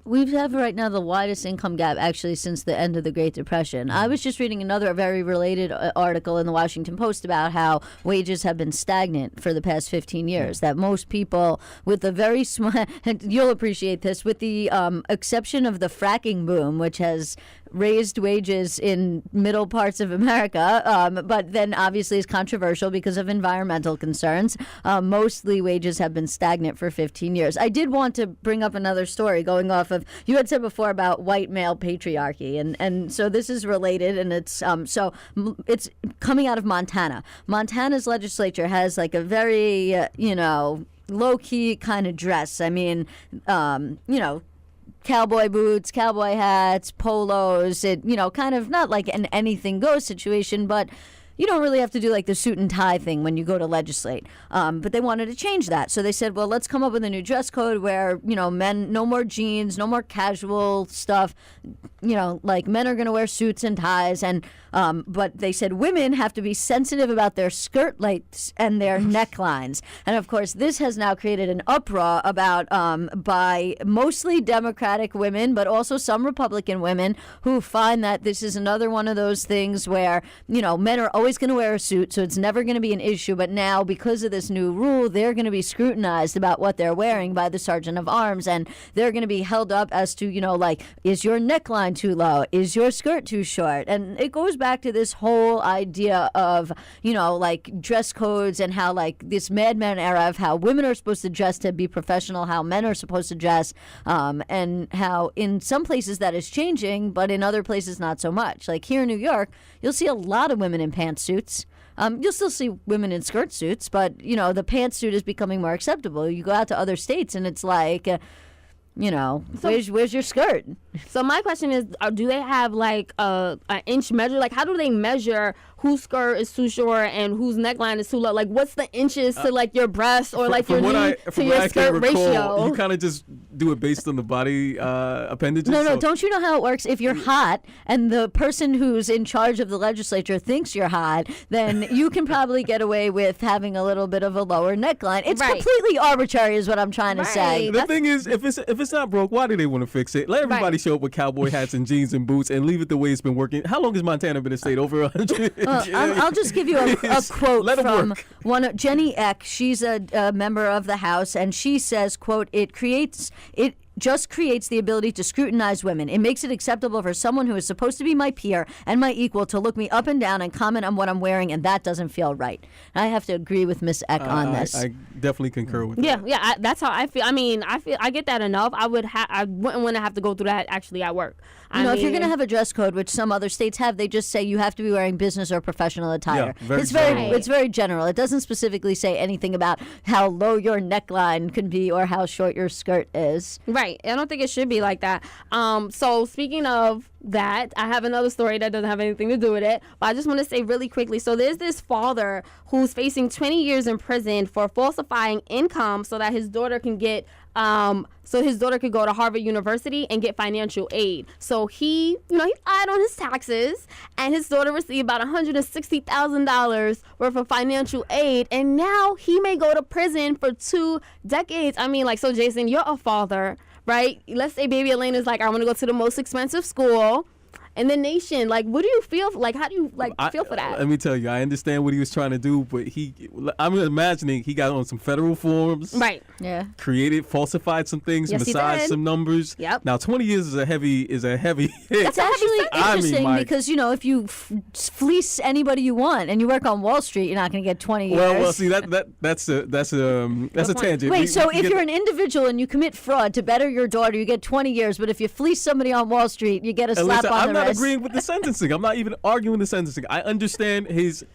We have right now the widest income gap actually since the end of the Great Depression. I was just reading another very related article in the Washington Post about how wages have been stagnant for the past 15 years, that most people with a very small, and you'll appreciate this, with the exception of the fracking boom, which has raised wages in middle parts of America, but then obviously is controversial because of environmental concerns. Mostly wages have been stagnant for 15 years. I did want to bring up another story going off of, you had said before about white male patriarchy, and so this is related, and it's it's coming out of Montana. Montana's legislature has like a very, low-key kind of dress. I mean, cowboy boots, cowboy hats, polos, kind of not like an anything goes situation, but you don't really have to do like the suit and tie thing when you go to legislate. But they wanted to change that. So they said, well, let's come up with a new dress code where, men, no more jeans, no more casual stuff. Like men are going to wear suits and ties. But they said women have to be sensitive about their skirt lengths and their necklines. And of course, this has now created an uproar about by mostly Democratic women, but also some Republican women who find that this is another one of those things where, men are always going to wear a suit, so it's never going to be an issue. But now, because of this new rule, they're going to be scrutinized about what they're wearing by the Sergeant of Arms, and they're going to be held up as to, is your neckline too low? Is your skirt too short? And it goes back to this whole idea of, dress codes and how, this Mad Men era of how women are supposed to dress to be professional, how men are supposed to dress, and how in some places that is changing, but in other places not so much. Like here in New York, you'll see a lot of women in pantsuits. You'll still see women in skirt suits, but, the pantsuit is becoming more acceptable. You go out to other states and it's like, where's your skirt? So my question is, do they have like an inch measure? Like, how do they measure whose skirt is too short and whose neckline is too low? Like, what's the inches to like your breast or like your knee to your skirt ratio? You kind of just do it based on the body appendages. No, don't you know how it works? If you're hot and the person who's in charge of the legislature thinks you're hot, then you can probably get away with having a little bit of a lower neckline. It's completely arbitrary, is what I'm trying to say. The thing is, if it's not broke, why do they want to fix it? Let everybody show up with cowboy hats and jeans and boots and leave it the way it's been working. How long has Montana been a state? Over 100? I'll just give you a quote from Jenny Eck. She's a member of the House, and she says, quote, it just creates the ability to scrutinize women. It makes it acceptable for someone who is supposed to be my peer and my equal to look me up and down and comment on what I'm wearing, and that doesn't feel right. And I have to agree with Miss Eck on this. I definitely concur with that. Yeah, that's how I feel. I mean, I get that enough. I wouldn't want to have to go through that actually at work. If you're going to have a dress code, which some other states have, they just say you have to be wearing business or professional attire. Yeah, it's very general. It doesn't specifically say anything about how low your neckline can be or how short your skirt is. Right. I don't think it should be like that. So speaking of that, I have another story that doesn't have anything to do with it, but I just want to say really quickly. So there's this father who's facing 20 years in prison for falsifying income so that his daughter can get could go to Harvard University and get financial aid. So he lied on his taxes, and his daughter received about $160,000 worth of financial aid, and now he may go to prison for 2 decades. I mean, so Jason, you're a father, right? Let's say baby Elena is like, I want to go to the most expensive school in the nation. Like, what do you feel? How do you feel for that? Let me tell you, I understand what he was trying to do, but I'm imagining he got on some federal forms. Right. Yeah. Falsified some things, massaged some numbers. Yep. Now, 20 years is a heavy hit. It's actually interesting because, if you fleece anybody you want and you work on Wall Street, you're not going to get 20 years. Well, see, that's a tangent. Wait, so if you're an individual and you commit fraud to better your daughter, you get 20 years, but if you fleece somebody on Wall Street, you get a slap on the wrist. not agreeing with the sentencing. I'm not even arguing the sentencing. I understand his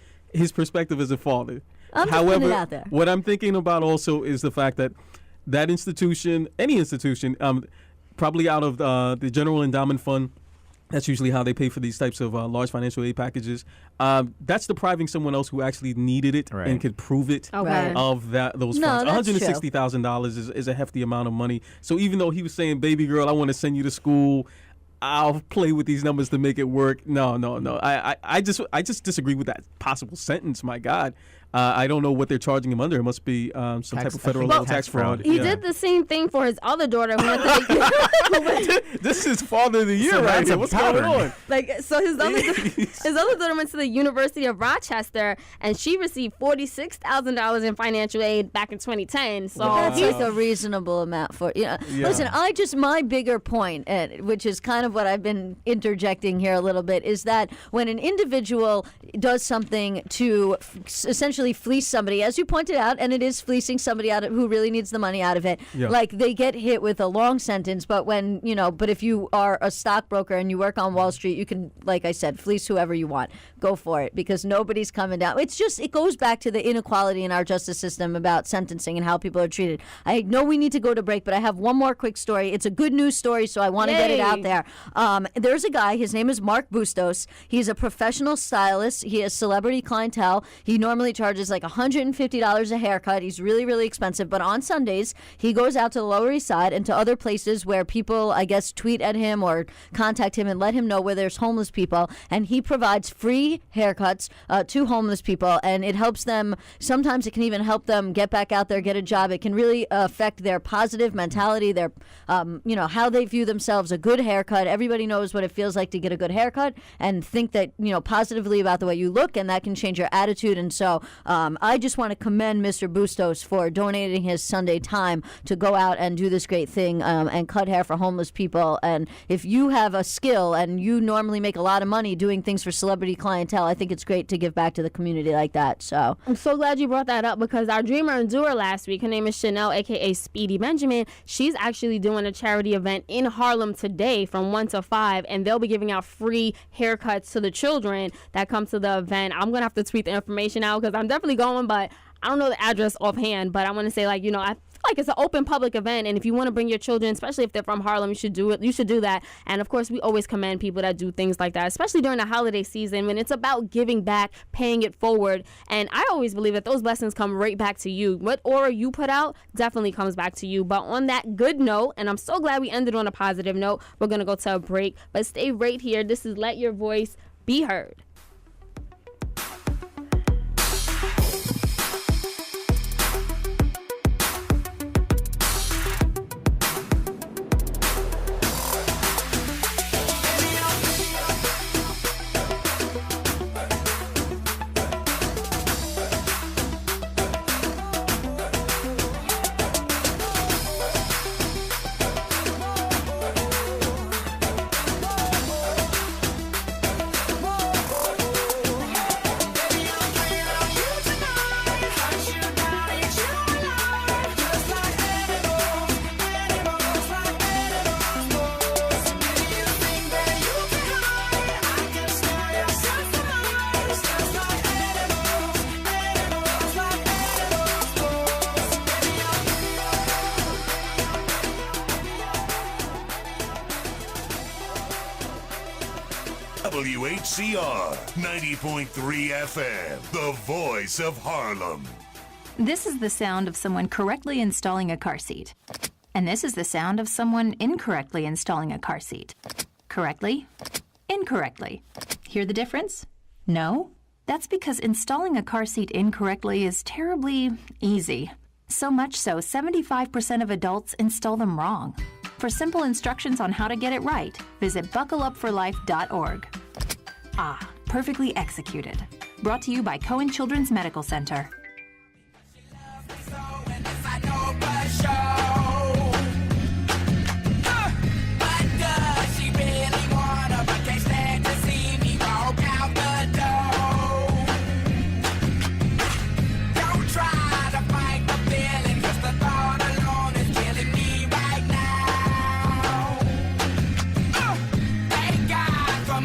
perspective as a father. I'm just putting it out However, there. what I'm thinking about also is the fact that that institution, any institution, probably out of the General Endowment Fund, that's usually how they pay for these types of large financial aid packages. That's depriving someone else who actually needed it and could prove it Okay. of those No, funds. that's true. $160,000 is a hefty amount of money. So even though he was saying, baby girl, I want to send you to school, I'll play with these numbers to make it work. No. I just disagree with that possible sentence. My God. I don't know what they're charging him under. It must be some type of federal level tax fraud. He did the same thing for his other daughter who went to This is Father of the Year So right that's here. a What's pattern. going on? so his other daughter went to the University of Rochester, and she received $46,000 in financial aid back in 2010. So That's like a reasonable amount for Yeah. Listen, my bigger point, which is kind of what I've been interjecting here a little bit, is that when an individual does something to essentially fleece somebody, as you pointed out, and it is fleecing somebody out who really needs the money out of it, Yeah. like they get hit with a long sentence. But but if you are a stockbroker and you work on Wall Street, you can, like I said, fleece whoever you want. Go for it, because nobody's coming down. It goes back to the inequality in our justice system about sentencing and how people are treated. I know we need to go to break, but I have one more quick story. It's a good news story, so I want to get it out there. There's a guy, his name is Mark Bustos. He's a professional stylist. He has celebrity clientele. He normally charges like $150 a haircut. He's really, really expensive. But on Sundays, he goes out to the Lower East Side and to other places where people, I guess, tweet at him or contact him and let him know where there's homeless people. And he provides free haircuts to homeless people. And it helps them. Sometimes it can even help them get back out there, get a job. It can really affect their positive mentality, their, how they view themselves. A good haircut. Everybody knows what it feels like to get a good haircut and think that, positively about the way you look, and that can change your attitude. And so I just want to commend Mr. Bustos for donating his Sunday time to go out and do this great thing and cut hair for homeless people. And if you have a skill and you normally make a lot of money doing things for celebrity clientele, I think it's great to give back to the community like that. So I'm so glad you brought that up, because our dreamer and doer last week, her name is Chanel, aka Speedy Benjamin. She's actually doing a charity event in Harlem today from 1 to 5, and they'll be giving out free haircuts to the children that come to the event. I'm gonna have to tweet the information out because I'm definitely going, but I don't know the address offhand. But I want to say, I feel like it's an open public event, and if you want to bring your children, especially if they're from Harlem, you should do it. You should do that. And of course, we always commend people that do things like that, especially during the holiday season when it's about giving back, paying it forward. And I always believe that those blessings come right back to you. What aura you put out definitely comes back to you. But on that good note, and I'm so glad we ended on a positive note, we're gonna go to a break. But stay right here. This is Let Your Voice Be Heard. Whcr 90.3 FM, the voice of Harlem. This is the sound of someone correctly installing a car seat. And this is the sound of someone incorrectly installing a car seat. Correctly, incorrectly. Hear the difference? No? That's because installing a car seat incorrectly is terribly easy. So much so, 75% of adults install them wrong. For simple instructions on how to get it right, visit buckleupforlife.org. Ah, perfectly executed. Brought to you by Cohen Children's Medical Center. From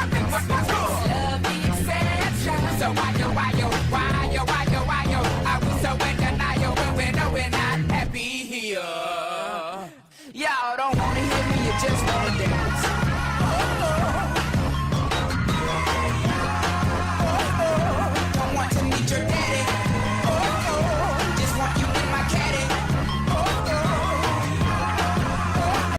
Love the exception. So why yo, are we so in denial when we know we're not happy here? Y'all don't wanna hear me, you just wanna dance.